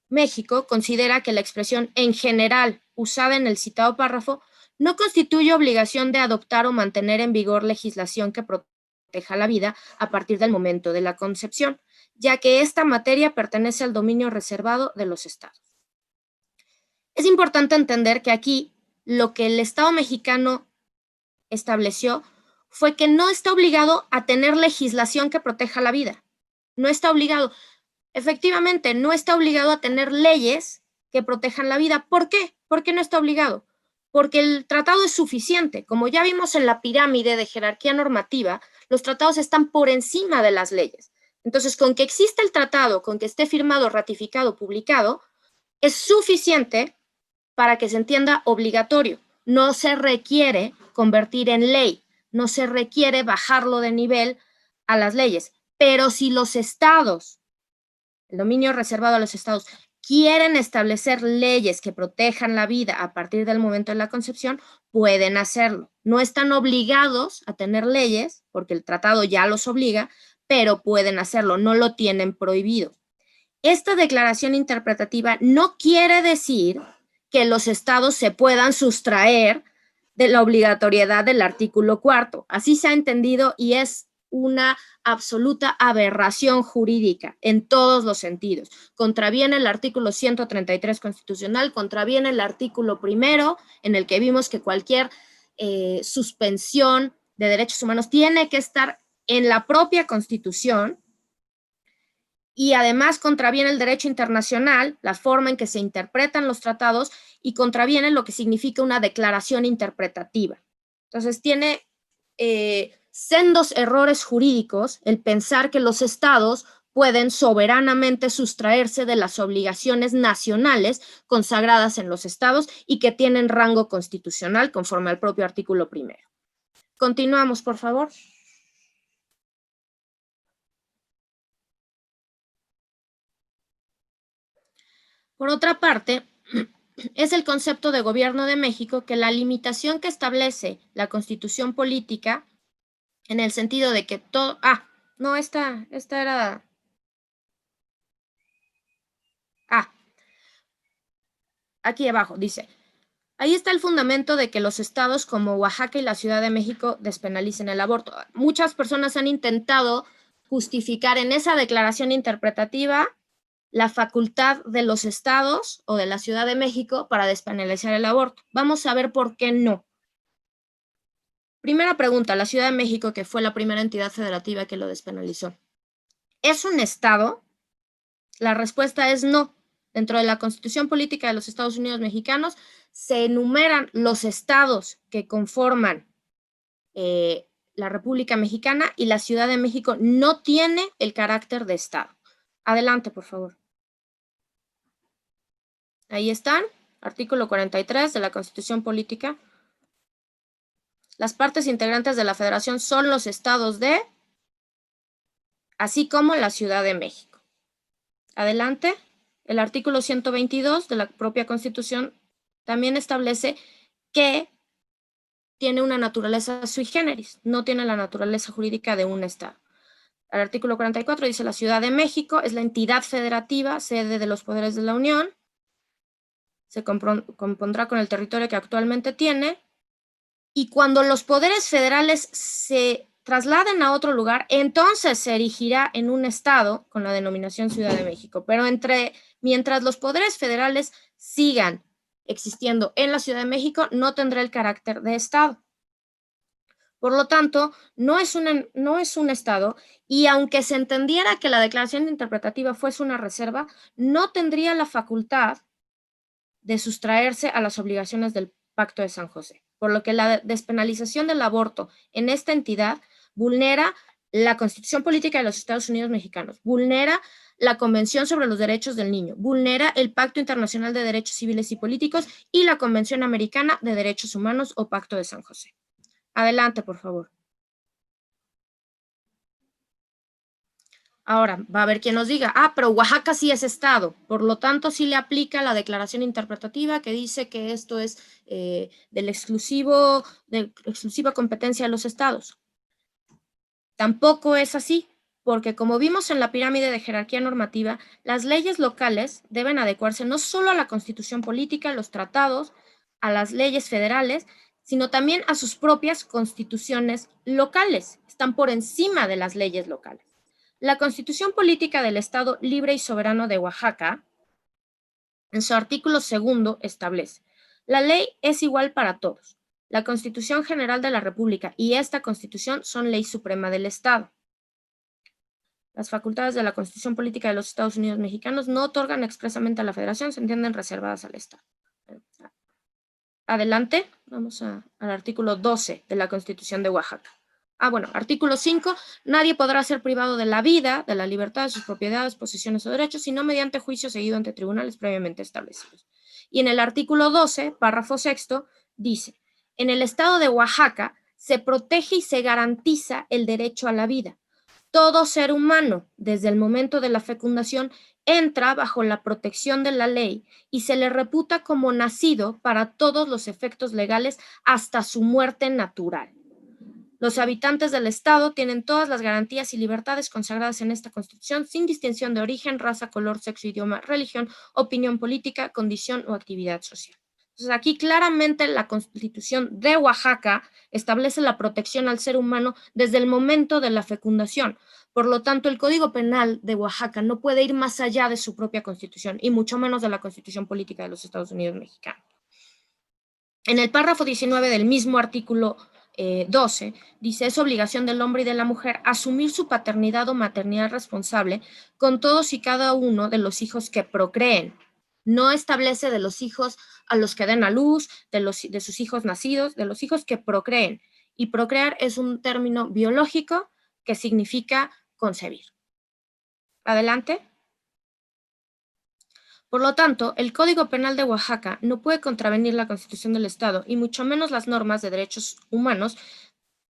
México considera que la expresión en general usada en el citado párrafo no constituye obligación de adoptar o mantener en vigor legislación que proteja la vida a partir del momento de la concepción, ya que esta materia pertenece al dominio reservado de los estados. Es importante entender que aquí lo que el Estado mexicano estableció fue que no está obligado a tener legislación que proteja la vida. No está obligado. Efectivamente, no está obligado a tener leyes que protejan la vida. ¿Por qué? ¿Por qué no está obligado? Porque el tratado es suficiente. Como ya vimos en la pirámide de jerarquía normativa, los tratados están por encima de las leyes. Entonces, con que exista el tratado, con que esté firmado, ratificado, publicado, es suficiente para que se entienda obligatorio. No se requiere convertir en ley, no se requiere bajarlo de nivel a las leyes. Pero si los estados, el dominio reservado a los estados, quieren establecer leyes que protejan la vida a partir del momento de la concepción, pueden hacerlo. No están obligados a tener leyes, porque el tratado ya los obliga, pero pueden hacerlo, no lo tienen prohibido. Esta declaración interpretativa no quiere decir que los estados se puedan sustraer de la obligatoriedad del artículo 4. Así se ha entendido y es una absoluta aberración jurídica en todos los sentidos. Contraviene el artículo 133 constitucional, contraviene el artículo 1, en el que vimos que cualquier suspensión de derechos humanos tiene que estar en la propia Constitución, y además contraviene el derecho internacional, la forma en que se interpretan los tratados, y contraviene lo que significa una declaración interpretativa. Entonces tiene sendos errores jurídicos el pensar que los estados pueden soberanamente sustraerse de las obligaciones nacionales consagradas en los estados y que tienen rango constitucional conforme al propio artículo 1. Continuamos, por favor. Por otra parte, es el concepto de gobierno de México que la limitación que establece la Constitución política, en el sentido de que todo... no, esta era... aquí abajo, dice, ahí está el fundamento de que los estados como Oaxaca y la Ciudad de México despenalicen el aborto. Muchas personas han intentado justificar en esa declaración interpretativa la facultad de los estados o de la Ciudad de México para despenalizar el aborto. Vamos a ver por qué no. Primera pregunta, la Ciudad de México, que fue la primera entidad federativa que lo despenalizó, ¿es un estado? La respuesta es no. Dentro de la Constitución Política de los Estados Unidos Mexicanos se enumeran los estados que conforman la República Mexicana, y la Ciudad de México no tiene el carácter de estado. Adelante, por favor. Ahí están, artículo 43 de la Constitución Política. Las partes integrantes de la Federación son los estados de, así como la Ciudad de México. Adelante, el artículo 122 de la propia Constitución también establece que tiene una naturaleza sui generis, no tiene la naturaleza jurídica de un estado. El artículo 44 dice: la Ciudad de México es la entidad federativa, sede de los poderes de la Unión, se compondrá con el territorio que actualmente tiene, y cuando los poderes federales se trasladen a otro lugar, entonces se erigirá en un estado con la denominación Ciudad de México. Pero mientras los poderes federales sigan existiendo en la Ciudad de México, no tendrá el carácter de estado. Por lo tanto, no es un estado, y aunque se entendiera que la declaración interpretativa fuese una reserva, no tendría la facultad de sustraerse a las obligaciones del Pacto de San José, por lo que la despenalización del aborto en esta entidad vulnera la Constitución Política de los Estados Unidos Mexicanos, vulnera la Convención sobre los Derechos del Niño, vulnera el Pacto Internacional de Derechos Civiles y Políticos y la Convención Americana de Derechos Humanos o Pacto de San José. Adelante, por favor. Ahora, va a haber quien nos diga, pero Oaxaca sí es estado, por lo tanto sí le aplica la declaración interpretativa que dice que esto es de exclusiva competencia de los estados. Tampoco es así, porque como vimos en la pirámide de jerarquía normativa, las leyes locales deben adecuarse no solo a la constitución política, a los tratados, a las leyes federales, sino también a sus propias constituciones locales. Están por encima de las leyes locales. La Constitución Política del Estado Libre y Soberano de Oaxaca, en su artículo 2, establece: la ley es igual para todos. La Constitución General de la República y esta Constitución son ley suprema del Estado. Las facultades de la Constitución Política de los Estados Unidos Mexicanos no otorgan expresamente a la Federación, se entienden reservadas al Estado. Adelante, vamos al artículo 12 de la Constitución de Oaxaca. Artículo 5, nadie podrá ser privado de la vida, de la libertad, de sus propiedades, posesiones o derechos, sino mediante juicio seguido ante tribunales previamente establecidos. Y en el artículo 12, párrafo 6, dice: en el estado de Oaxaca se protege y se garantiza el derecho a la vida. Todo ser humano, desde el momento de la fecundación, entra bajo la protección de la ley y se le reputa como nacido para todos los efectos legales hasta su muerte natural. Los habitantes del Estado tienen todas las garantías y libertades consagradas en esta Constitución, sin distinción de origen, raza, color, sexo, idioma, religión, opinión política, condición o actividad social. Entonces, aquí claramente la Constitución de Oaxaca establece la protección al ser humano desde el momento de la fecundación. Por lo tanto, el Código Penal de Oaxaca no puede ir más allá de su propia Constitución, y mucho menos de la Constitución Política de los Estados Unidos Mexicanos. En el párrafo 19 del mismo artículo 12, dice: es obligación del hombre y de la mujer asumir su paternidad o maternidad responsable con todos y cada uno de los hijos que procreen. No establece de los hijos a los que den a luz, de sus hijos nacidos, de los hijos que procreen. Y procrear es un término biológico que significa concebir. Adelante. Por lo tanto, el Código Penal de Oaxaca no puede contravenir la Constitución del Estado y mucho menos las normas de derechos humanos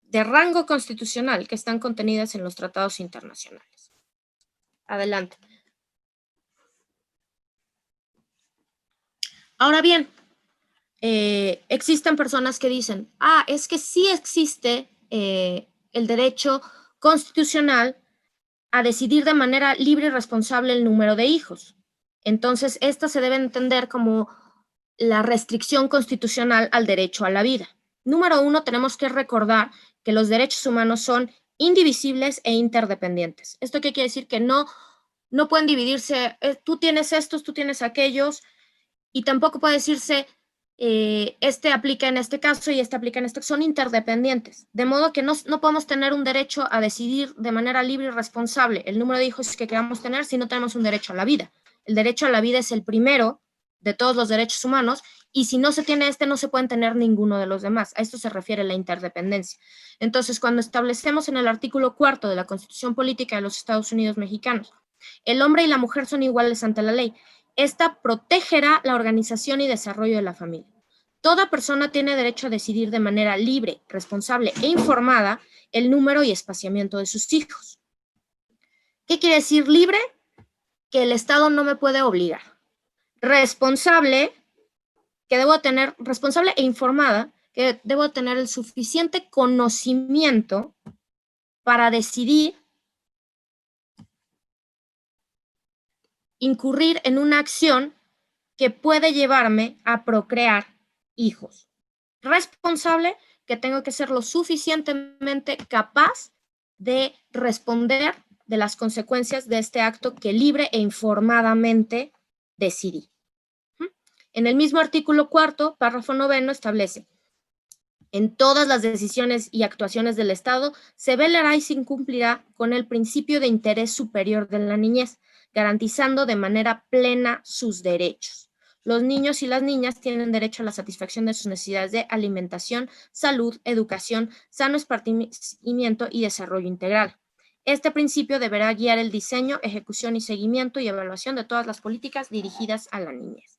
de rango constitucional que están contenidas en los tratados internacionales. Adelante. Ahora bien, existen personas que dicen: es que sí existe el derecho constitucional a decidir de manera libre y responsable el número de hijos. Entonces, esta se debe entender como la restricción constitucional al derecho a la vida. Número 1, tenemos que recordar que los derechos humanos son indivisibles e interdependientes. ¿Esto qué quiere decir? Que no pueden dividirse, tú tienes estos, tú tienes aquellos, y tampoco puede decirse, este aplica en este caso y este aplica en este caso. Son interdependientes, de modo que no podemos tener un derecho a decidir de manera libre y responsable el número de hijos que queramos tener si no tenemos un derecho a la vida. El derecho a la vida es el primero de todos los derechos humanos, y si no se tiene no se pueden tener ninguno de los demás. A esto se refiere la interdependencia. Entonces, cuando establecemos en el artículo 4 de la Constitución Política de los Estados Unidos Mexicanos, el hombre y la mujer son iguales ante la ley, esta protegerá la organización y desarrollo de la familia. Toda persona tiene derecho a decidir de manera libre, responsable e informada el número y espaciamiento de sus hijos. ¿Qué quiere decir libre? Que el Estado no me puede obligar. Responsable e informada, que debo tener el suficiente conocimiento para decidir incurrir en una acción que puede llevarme a procrear hijos. Responsable, que tengo que ser lo suficientemente capaz de responder de las consecuencias de este acto que libre e informadamente decidí. En el mismo artículo 4, párrafo 9, establece: en todas las decisiones y actuaciones del Estado se velará y se cumplirá con el principio de interés superior de la niñez, garantizando de manera plena sus derechos. Los niños y las niñas tienen derecho a la satisfacción de sus necesidades de alimentación, salud, educación, sano esparcimiento y desarrollo integral. Este principio deberá guiar el diseño, ejecución y seguimiento y evaluación de todas las políticas dirigidas a la niñez.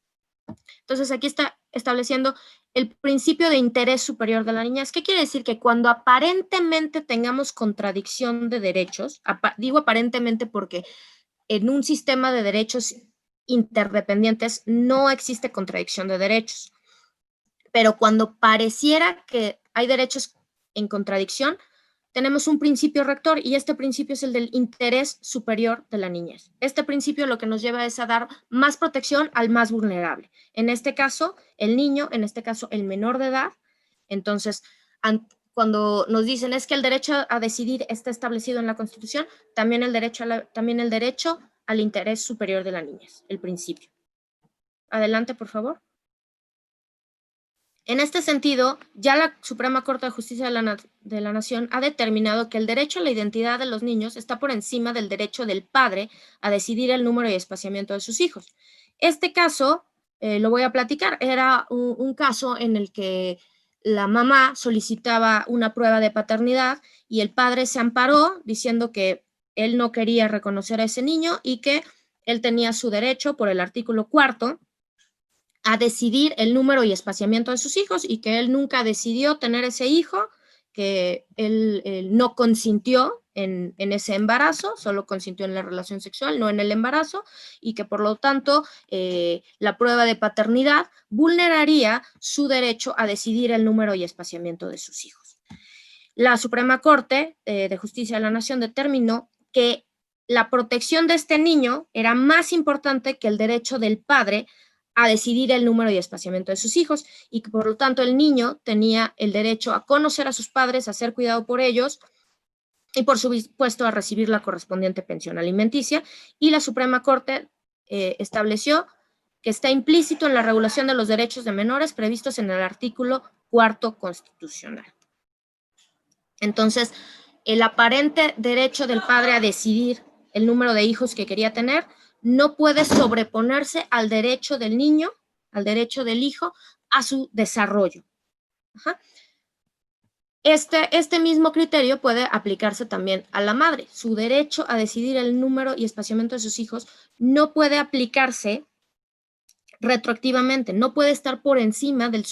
Entonces, aquí está estableciendo el principio de interés superior de la niñez. ¿Qué quiere decir? Que cuando aparentemente tengamos contradicción de derechos, digo aparentemente porque en un sistema de derechos interdependientes no existe contradicción de derechos, pero cuando pareciera que hay derechos en contradicción, tenemos un principio rector y este principio es el del interés superior de la niñez. Este principio lo que nos lleva es a dar más protección al más vulnerable. En este caso, el niño, en este caso, el menor de edad. Entonces, cuando nos dicen es que el derecho a decidir está establecido en la Constitución, también el derecho al interés superior de la niñez, el principio. Adelante, por favor. En este sentido, ya la Suprema Corte de Justicia de la Nación ha determinado que el derecho a la identidad de los niños está por encima del derecho del padre a decidir el número y espaciamiento de sus hijos. Este caso, lo voy a platicar, era un caso en el que la mamá solicitaba una prueba de paternidad y el padre se amparó diciendo que él no quería reconocer a ese niño y que él tenía su derecho por el artículo 4º a decidir el número y espaciamiento de sus hijos y que él nunca decidió tener ese hijo, que él no consintió en ese embarazo, solo consintió en la relación sexual, no en el embarazo, y que por lo tanto la prueba de paternidad vulneraría su derecho a decidir el número y espaciamiento de sus hijos. La Suprema Corte de Justicia de la Nación determinó que la protección de este niño era más importante que el derecho del padre a decidir el número y espaciamiento de sus hijos y que por lo tanto el niño tenía el derecho a conocer a sus padres, a ser cuidado por ellos y por supuesto a recibir la correspondiente pensión alimenticia, y la Suprema Corte estableció que está implícito en la regulación de los derechos de menores previstos en el artículo 4º constitucional. Entonces, el aparente derecho del padre a decidir el número de hijos que quería tener no puede sobreponerse al derecho del niño, al derecho del hijo, a su desarrollo. Ajá. Este mismo criterio puede aplicarse también a la madre. Su derecho a decidir el número y espaciamiento de sus hijos no puede aplicarse retroactivamente, no puede estar por encima del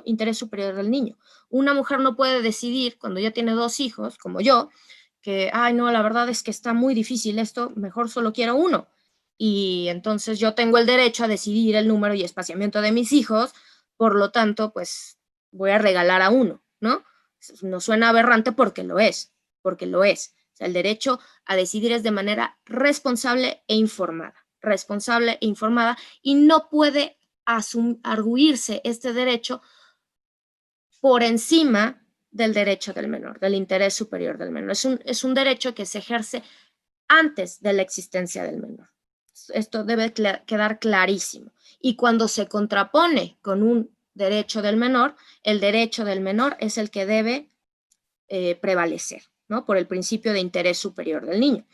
interés superior del niño. Una mujer no puede decidir, cuando ya tiene 2 hijos, como yo, que, ay, no, la verdad es que está muy difícil esto, mejor solo quiero uno. Y entonces yo tengo el derecho a decidir el número y espaciamiento de mis hijos, por lo tanto, pues voy a regalar a uno, ¿no? No suena aberrante porque lo es, porque lo es. O sea, el derecho a decidir es de manera responsable e informada, y no puede arguirse este derecho por encima del derecho del menor, del interés superior del menor. Es un derecho que se ejerce antes de la existencia del menor. Esto debe quedar clarísimo. Y cuando se contrapone con un derecho del menor, el derecho del menor es el que debe prevalecer, ¿no? Por el principio de interés superior del niño.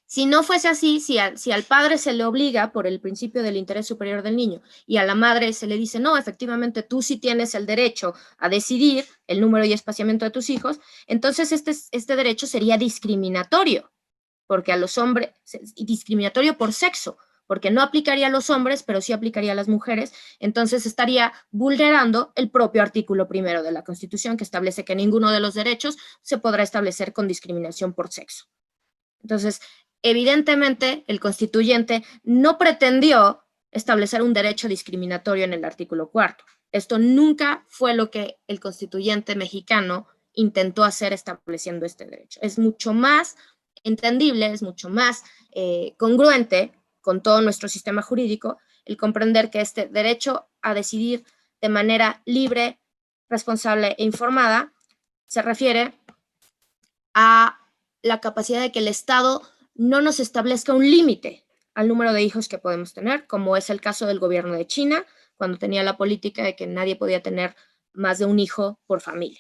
Si no fuese así, si al padre se le obliga por el principio del interés superior del niño y a la madre se le dice, no, efectivamente tú sí tienes el derecho a decidir el número y espaciamiento de tus hijos, entonces este derecho sería discriminatorio, porque a los hombres, discriminatorio por sexo, porque no aplicaría a los hombres, pero sí aplicaría a las mujeres, entonces estaría vulnerando el propio artículo 1º de la Constitución, que establece que ninguno de los derechos se podrá establecer con discriminación por sexo. Entonces, evidentemente, el constituyente no pretendió establecer un derecho discriminatorio en el artículo 4º. Esto nunca fue lo que el constituyente mexicano intentó hacer estableciendo este derecho. Es mucho más entendible, es mucho más congruente con todo nuestro sistema jurídico el comprender que este derecho a decidir de manera libre, responsable e informada se refiere a la capacidad de que el Estado no nos establezca un límite al número de hijos que podemos tener, como es el caso del gobierno de China, cuando tenía la política de que nadie podía tener más de un hijo por familia.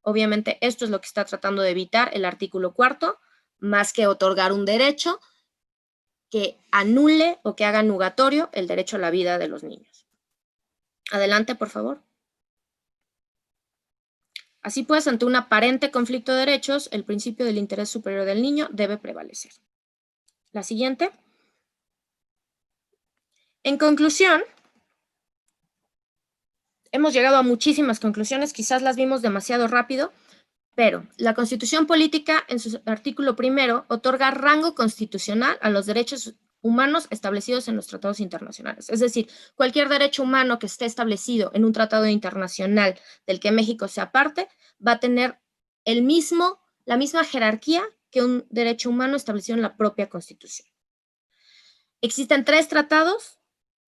Obviamente, esto es lo que está tratando de evitar el artículo 4º, más que otorgar un derecho que anule o que haga nugatorio el derecho a la vida de los niños. Adelante, por favor. Así pues, ante un aparente conflicto de derechos, el principio del interés superior del niño debe prevalecer. La siguiente. En conclusión, hemos llegado a muchísimas conclusiones, quizás las vimos demasiado rápido, pero la Constitución Política, en su artículo 1º, otorga rango constitucional a los derechos humanos establecidos en los tratados internacionales. Es decir, cualquier derecho humano que esté establecido en un tratado internacional del que México sea parte, va a tener la misma jerarquía que un derecho humano establecido en la propia Constitución. Existen 3 tratados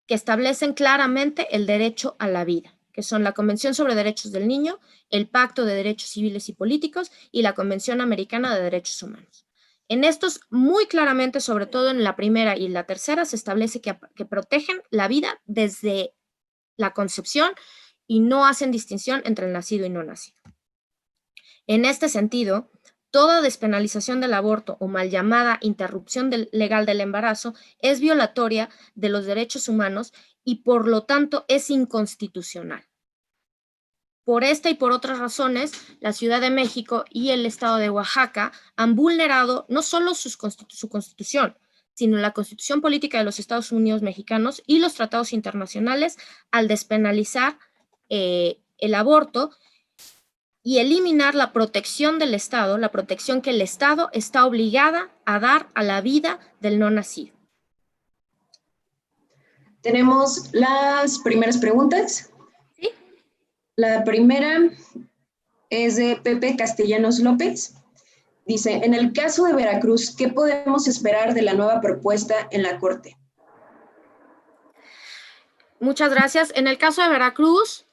que establecen claramente el derecho a la vida, que son la Convención sobre Derechos del Niño, el Pacto de Derechos Civiles y Políticos y la Convención Americana de Derechos Humanos. En estos, muy claramente, sobre todo en la primera y la tercera, se establece que protegen la vida desde la concepción y no hacen distinción entre el nacido y no nacido. En este sentido, toda despenalización del aborto o mal llamada interrupción legal del embarazo es violatoria de los derechos humanos y por lo tanto es inconstitucional. Por esta y por otras razones, la Ciudad de México y el Estado de Oaxaca han vulnerado no solo su Constitución, sino la Constitución Política de los Estados Unidos mexicanos y los tratados internacionales al despenalizar el aborto y eliminar la protección del Estado, la protección que el Estado está obligada a dar a la vida del no nacido. Tenemos las primeras preguntas. ¿Sí? La primera es de Pepe Castellanos López. Dice, en el caso de Veracruz, ¿qué podemos esperar de la nueva propuesta en la Corte? Muchas gracias. En el caso de Veracruz,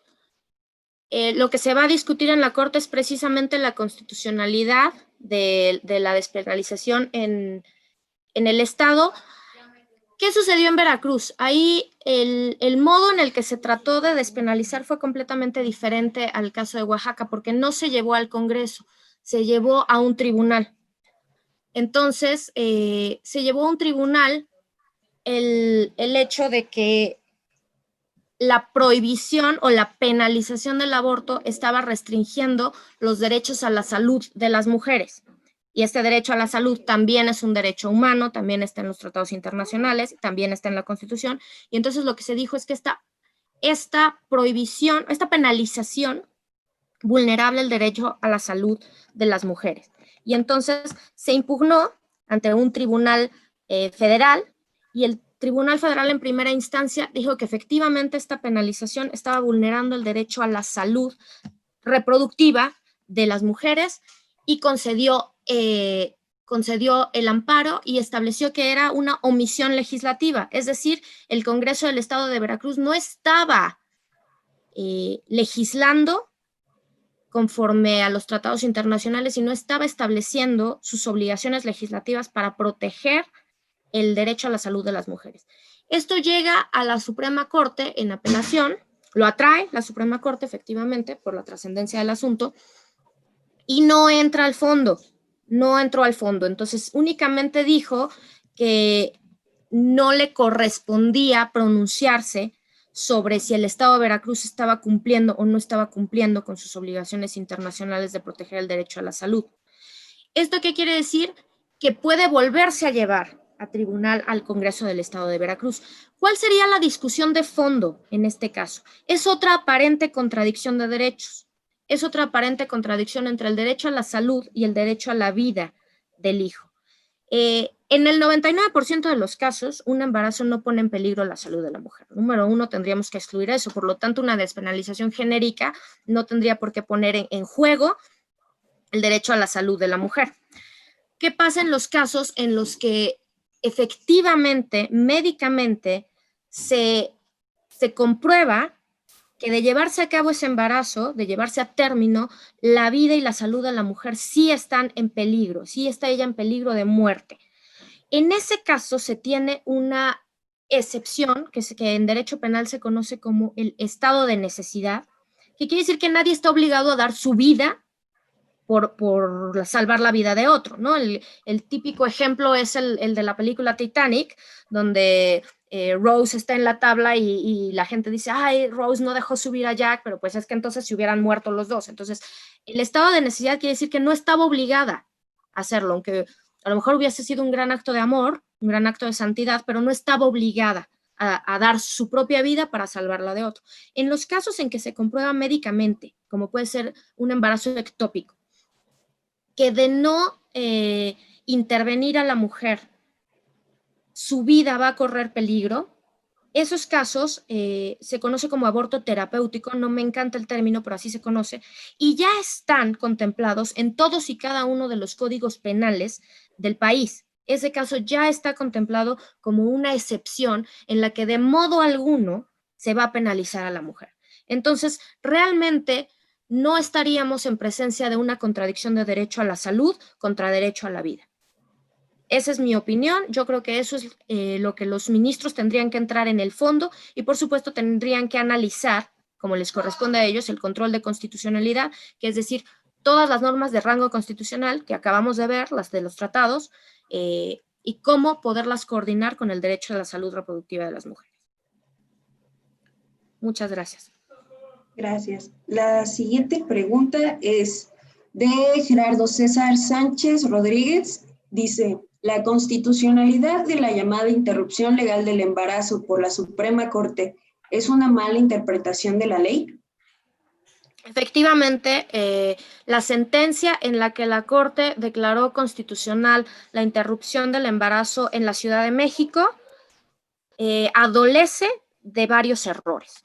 lo que se va a discutir en la Corte es precisamente la constitucionalidad de la despenalización en el Estado. ¿Qué sucedió en Veracruz? Ahí el modo en el que se trató de despenalizar fue completamente diferente al caso de Oaxaca, porque no se llevó al Congreso, se llevó a un tribunal. Entonces, se llevó a un tribunal el hecho de que la prohibición o la penalización del aborto estaba restringiendo los derechos a la salud de las mujeres. Y este derecho a la salud también es un derecho humano, también está en los tratados internacionales, también está en la Constitución. Y entonces lo que se dijo es que esta prohibición, esta penalización vulnerable el derecho a la salud de las mujeres. Y entonces se impugnó ante un tribunal federal y el Tribunal Federal en primera instancia dijo que efectivamente esta penalización estaba vulnerando el derecho a la salud reproductiva de las mujeres y concedió el amparo y estableció que era una omisión legislativa, es decir, el Congreso del Estado de Veracruz no estaba legislando conforme a los tratados internacionales y no estaba estableciendo sus obligaciones legislativas para proteger el derecho a la salud de las mujeres. Esto llega a la Suprema Corte en apelación, lo atrae la Suprema Corte efectivamente por la trascendencia del asunto y no entra al fondo, no entró al fondo. Entonces únicamente dijo que no le correspondía pronunciarse sobre si el Estado de Veracruz estaba cumpliendo o no estaba cumpliendo con sus obligaciones internacionales de proteger el derecho a la salud. ¿Esto qué quiere decir? Que puede volverse a llevar a tribunal al Congreso del Estado de Veracruz. ¿Cuál sería la discusión de fondo en este caso? Es otra aparente contradicción de derechos. Es otra aparente contradicción entre el derecho a la salud y el derecho a la vida del hijo. En el 99% de los casos, un embarazo no pone en peligro la salud de la mujer. Número 1, tendríamos que excluir eso. Por lo tanto, una despenalización genérica no tendría por qué poner en juego el derecho a la salud de la mujer. ¿Qué pasa en los casos en los que efectivamente, médicamente, se comprueba que de llevarse a cabo ese embarazo, de llevarse a término, la vida y la salud de la mujer sí están en peligro, sí está ella en peligro de muerte? En ese caso se tiene una excepción que en derecho penal se conoce como el estado de necesidad, que quiere decir que nadie está obligado a dar su vida por salvar la vida de otro, ¿no? El típico ejemplo es el de la película Titanic, donde Rose está en la tabla y la gente dice, ay, Rose no dejó subir a Jack, pero pues es que entonces se hubieran muerto los dos. Entonces, el estado de necesidad quiere decir que no estaba obligada a hacerlo, aunque a lo mejor hubiese sido un gran acto de amor, un gran acto de santidad, pero no estaba obligada a dar su propia vida para salvarla de otro. En los casos en que se comprueba médicamente, como puede ser un embarazo ectópico, que de no intervenir a la mujer, su vida va a correr peligro, esos casos se conoce como aborto terapéutico, no me encanta el término, pero así se conoce, y ya están contemplados en todos y cada uno de los códigos penales del país. Ese caso ya está contemplado como una excepción en la que de modo alguno se va a penalizar a la mujer. Entonces, realmente no estaríamos en presencia de una contradicción de derecho a la salud contra derecho a la vida. Esa es mi opinión. Yo creo que eso es lo que los ministros tendrían que entrar en el fondo y, por supuesto, tendrían que analizar, como les corresponde a ellos, el control de constitucionalidad, que es decir, todas las normas de rango constitucional que acabamos de ver, las de los tratados, y cómo poderlas coordinar con el derecho a la salud reproductiva de las mujeres. Muchas gracias. Gracias. La siguiente pregunta es de Gerardo César Sánchez Rodríguez. Dice, ¿la constitucionalidad de la llamada interrupción legal del embarazo por la Suprema Corte es una mala interpretación de la ley? Efectivamente, la sentencia en la que la Corte declaró constitucional la interrupción del embarazo en la Ciudad de México adolece de varios errores.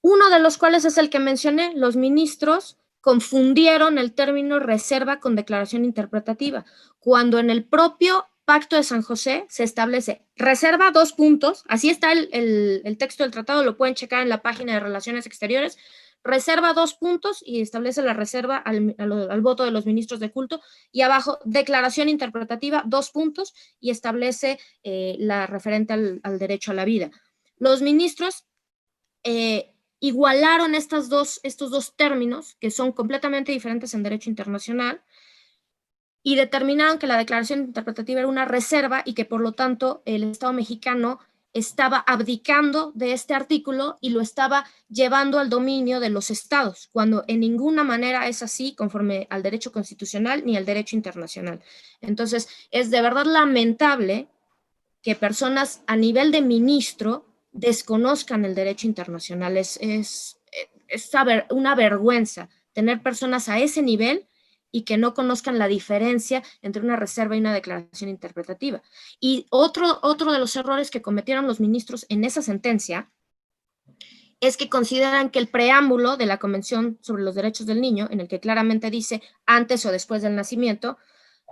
Uno de los cuales es el que mencioné. Los ministros confundieron el término reserva con declaración interpretativa, cuando en el propio Pacto de San José se establece reserva 2 puntos, así está el texto del tratado, lo pueden checar en la página de Relaciones Exteriores, reserva 2 puntos y establece la reserva al voto de los ministros de culto, y abajo declaración interpretativa 2 puntos y establece la referente al derecho a la vida. Los ministros igualaron estos dos términos, que son completamente diferentes en derecho internacional, y determinaron que la declaración interpretativa era una reserva y que por lo tanto el Estado mexicano estaba abdicando de este artículo y lo estaba llevando al dominio de los estados, cuando en ninguna manera es así conforme al derecho constitucional ni al derecho internacional. Entonces, es de verdad lamentable que personas a nivel de ministro desconozcan el derecho internacional. Es una vergüenza tener personas a ese nivel y que no conozcan la diferencia entre una reserva y una declaración interpretativa. Y otro de los errores que cometieron los ministros en esa sentencia es que consideran que el preámbulo de la Convención sobre los Derechos del Niño, en el que claramente dice antes o después del nacimiento,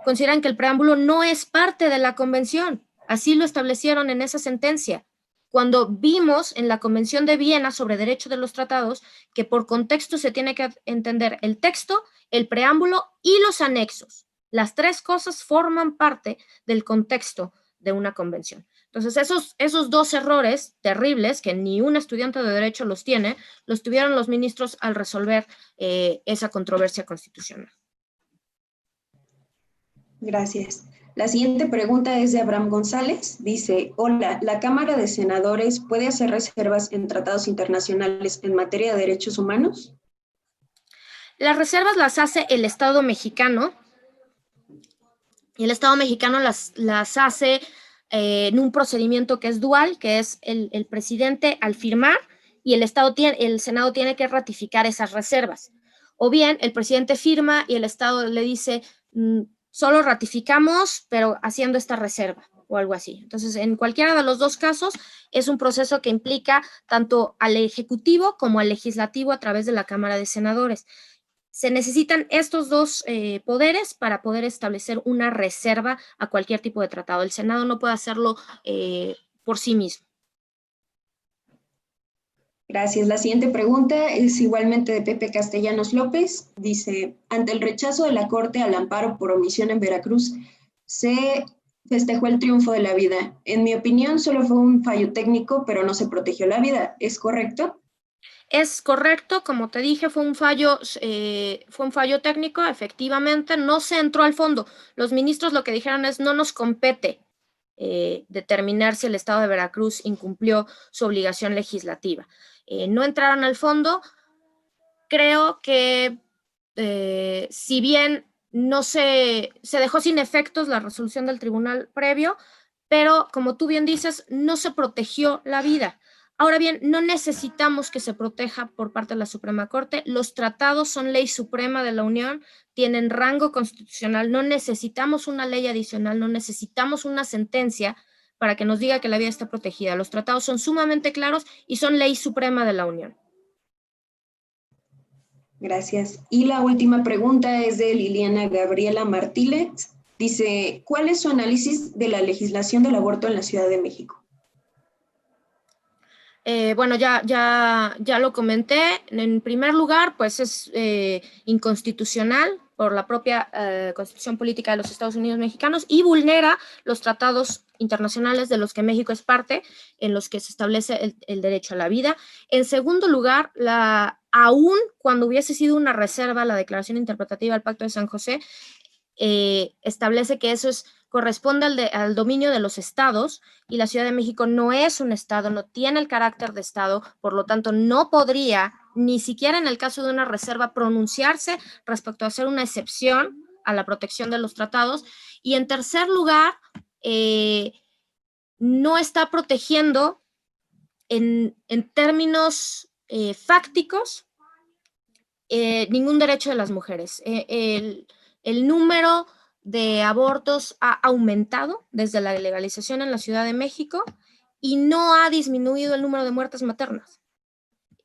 consideran que el preámbulo no es parte de la Convención. Así lo establecieron en esa sentencia, cuando vimos en la Convención de Viena sobre Derecho de los Tratados que por contexto se tiene que entender el texto, el preámbulo y los anexos. Las 3 cosas forman parte del contexto de una convención. Entonces, esos 2 errores terribles, que ni un estudiante de Derecho los tiene, los tuvieron los ministros al resolver esa controversia constitucional. Gracias. La siguiente pregunta es de Abraham González. Dice, hola, ¿la Cámara de Senadores puede hacer reservas en tratados internacionales en materia de derechos humanos? Las reservas las hace el Estado mexicano, y el Estado mexicano las hace en un procedimiento que es dual, que es el presidente al firmar y el Senado tiene que ratificar esas reservas. O bien el presidente firma y el Estado le dice, solo ratificamos, pero haciendo esta reserva o algo así. Entonces, en cualquiera de los 2 casos, es un proceso que implica tanto al Ejecutivo como al Legislativo a través de la Cámara de Senadores. Se necesitan estos 2 poderes para poder establecer una reserva a cualquier tipo de tratado. El Senado no puede hacerlo por sí mismo. Gracias. La siguiente pregunta es igualmente de Pepe Castellanos López. Dice, ante el rechazo de la Corte al amparo por omisión en Veracruz, se festejó el triunfo de la vida. En mi opinión, solo fue un fallo técnico, pero no se protegió la vida. ¿Es correcto? Es correcto, como te dije, fue un fallo técnico, efectivamente, no se entró al fondo. Los ministros lo que dijeron es, no nos compete determinar si el Estado de Veracruz incumplió su obligación legislativa. No entraron al fondo. Creo que si bien no se dejó sin efectos la resolución del tribunal previo, pero como tú bien dices, no se protegió la vida. Ahora bien, no necesitamos que se proteja por parte de la Suprema Corte. Los tratados son ley suprema de la Unión, tienen rango constitucional. No necesitamos una ley adicional, no necesitamos una sentencia para que nos diga que la vida está protegida. Los tratados son sumamente claros y son ley suprema de la Unión. Gracias. Y la última pregunta es de Liliana Gabriela Martínez. Dice, ¿cuál es su análisis de la legislación del aborto en la Ciudad de México? Bueno, ya lo comenté. En primer lugar, pues es inconstitucional por la propia Constitución Política de los Estados Unidos Mexicanos y vulnera los tratados internacionales de los que México es parte, en los que se establece el derecho a la vida. En segundo lugar, aún cuando hubiese sido una reserva, la declaración interpretativa del Pacto de San José establece que eso corresponde al dominio de los estados, y la Ciudad de México no es un estado, no tiene el carácter de estado, por lo tanto no podría, ni siquiera en el caso de una reserva, pronunciarse respecto a hacer una excepción a la protección de los tratados. Y en tercer lugar, no está protegiendo en términos fácticos ningún derecho de las mujeres. El número de abortos ha aumentado desde la legalización en la Ciudad de México y no ha disminuido el número de muertes maternas,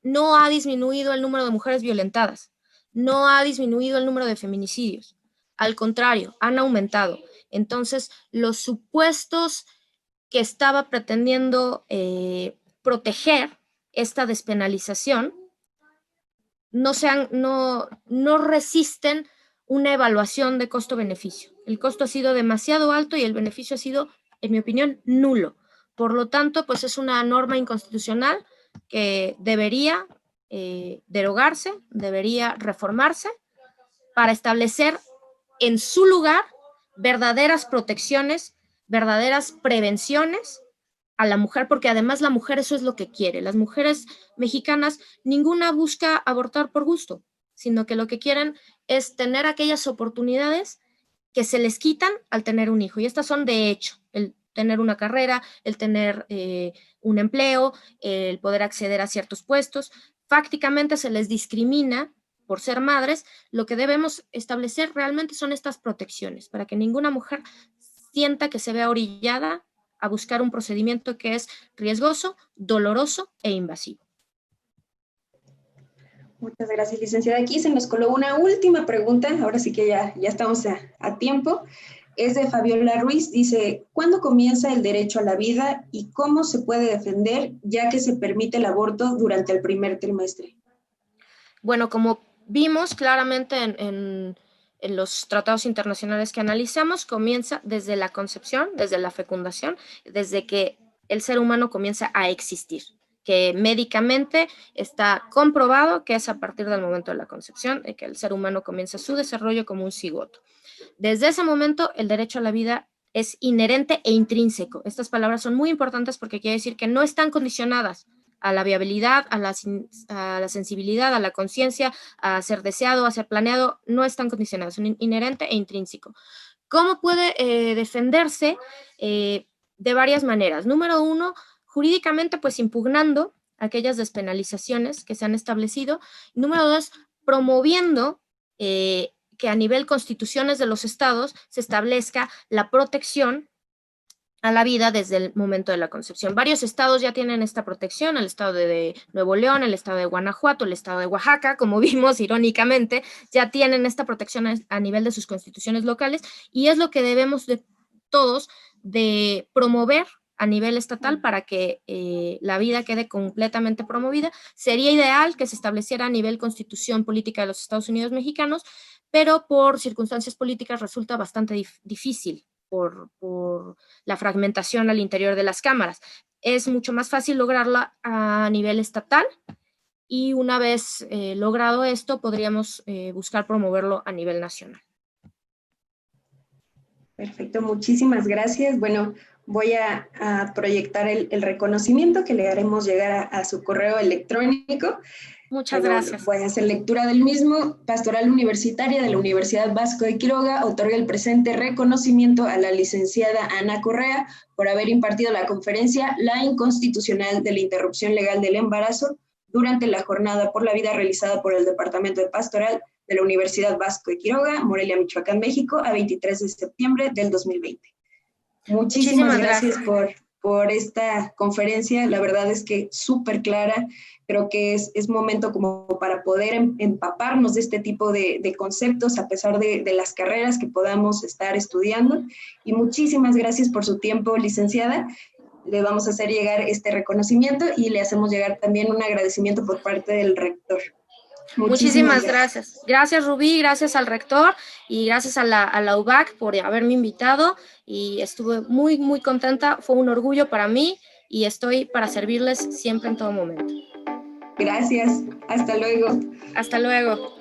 no ha disminuido el número de mujeres violentadas, no ha disminuido el número de feminicidios, al contrario, han aumentado. Entonces, los supuestos que estaba pretendiendo proteger esta despenalización no resisten una evaluación de costo-beneficio. El costo ha sido demasiado alto y el beneficio ha sido, en mi opinión, nulo. Por lo tanto, pues es una norma inconstitucional que debería derogarse, debería reformarse para establecer en su lugar verdaderas protecciones, verdaderas prevenciones a la mujer, porque además la mujer eso es lo que quiere. Las mujeres mexicanas, ninguna busca abortar por gusto, sino que lo que quieren es tener aquellas oportunidades que se les quitan al tener un hijo. Y estas son de hecho, el tener una carrera, el tener un empleo, el poder acceder a ciertos puestos. Fácticamente se les discrimina por ser madres. Lo que debemos establecer realmente son estas protecciones, para que ninguna mujer sienta que se vea orillada a buscar un procedimiento que es riesgoso, doloroso e invasivo. Muchas gracias, licenciada. Aquí se nos coló una última pregunta, ahora sí que ya estamos a tiempo. Es de Fabiola Ruiz, dice, ¿cuándo comienza el derecho a la vida y cómo se puede defender ya que se permite el aborto durante el primer trimestre? Bueno, como vimos claramente en los tratados internacionales que analizamos, comienza desde la concepción, desde la fecundación, desde que el ser humano comienza a existir, que médicamente está comprobado que es a partir del momento de la concepción que el ser humano comienza su desarrollo como un cigoto. Desde ese momento, el derecho a la vida es inherente e intrínseco. Estas palabras son muy importantes porque quiere decir que no están condicionadas a la viabilidad, a la sensibilidad, a la conciencia, a ser deseado, a ser planeado, no están condicionadas, son inherente e intrínseco. ¿Cómo puede defenderse? De varias maneras. Número uno, jurídicamente, pues impugnando aquellas despenalizaciones que se han establecido. Número dos, promoviendo que a nivel constituciones de los estados se establezca la protección a la vida desde el momento de la concepción. Varios estados ya tienen esta protección, el estado de Nuevo León, el estado de Guanajuato, el estado de Oaxaca, como vimos irónicamente, ya tienen esta protección a nivel de sus constituciones locales, y es lo que debemos de todos de promover a nivel estatal para que la vida quede completamente promovida. Sería ideal que se estableciera a nivel Constitución Política de los Estados Unidos Mexicanos, pero por circunstancias políticas resulta bastante difícil por la fragmentación al interior de las cámaras. Es mucho más fácil lograrla a nivel estatal y una vez logrado esto podríamos buscar promoverlo a nivel nacional. Perfecto, muchísimas gracias. Bueno, voy a proyectar el reconocimiento que le haremos llegar a su correo electrónico. Muchas gracias. Voy a hacer lectura del mismo. Pastoral Universitaria de la Universidad Vasco de Quiroga otorga el presente reconocimiento a la licenciada Ana Correa por haber impartido la conferencia La Inconstitucional de la Interrupción Legal del Embarazo durante la Jornada por la Vida realizada por el Departamento de Pastoral de la Universidad Vasco de Quiroga, Morelia, Michoacán, México, a 23 de septiembre del 2020. Muchísimas gracias por esta conferencia. La verdad es que súper clara. Creo que es momento como para poder empaparnos de este tipo de conceptos a pesar de las carreras que podamos estar estudiando. Y muchísimas gracias por su tiempo, licenciada. Le vamos a hacer llegar este reconocimiento y le hacemos llegar también un agradecimiento por parte del rector. Muchísimas gracias. Gracias, Rubí, gracias al rector y gracias a la UBAC por haberme invitado y estuve muy, muy contenta. Fue un orgullo para mí y estoy para servirles siempre en todo momento. Gracias. Hasta luego. Hasta luego.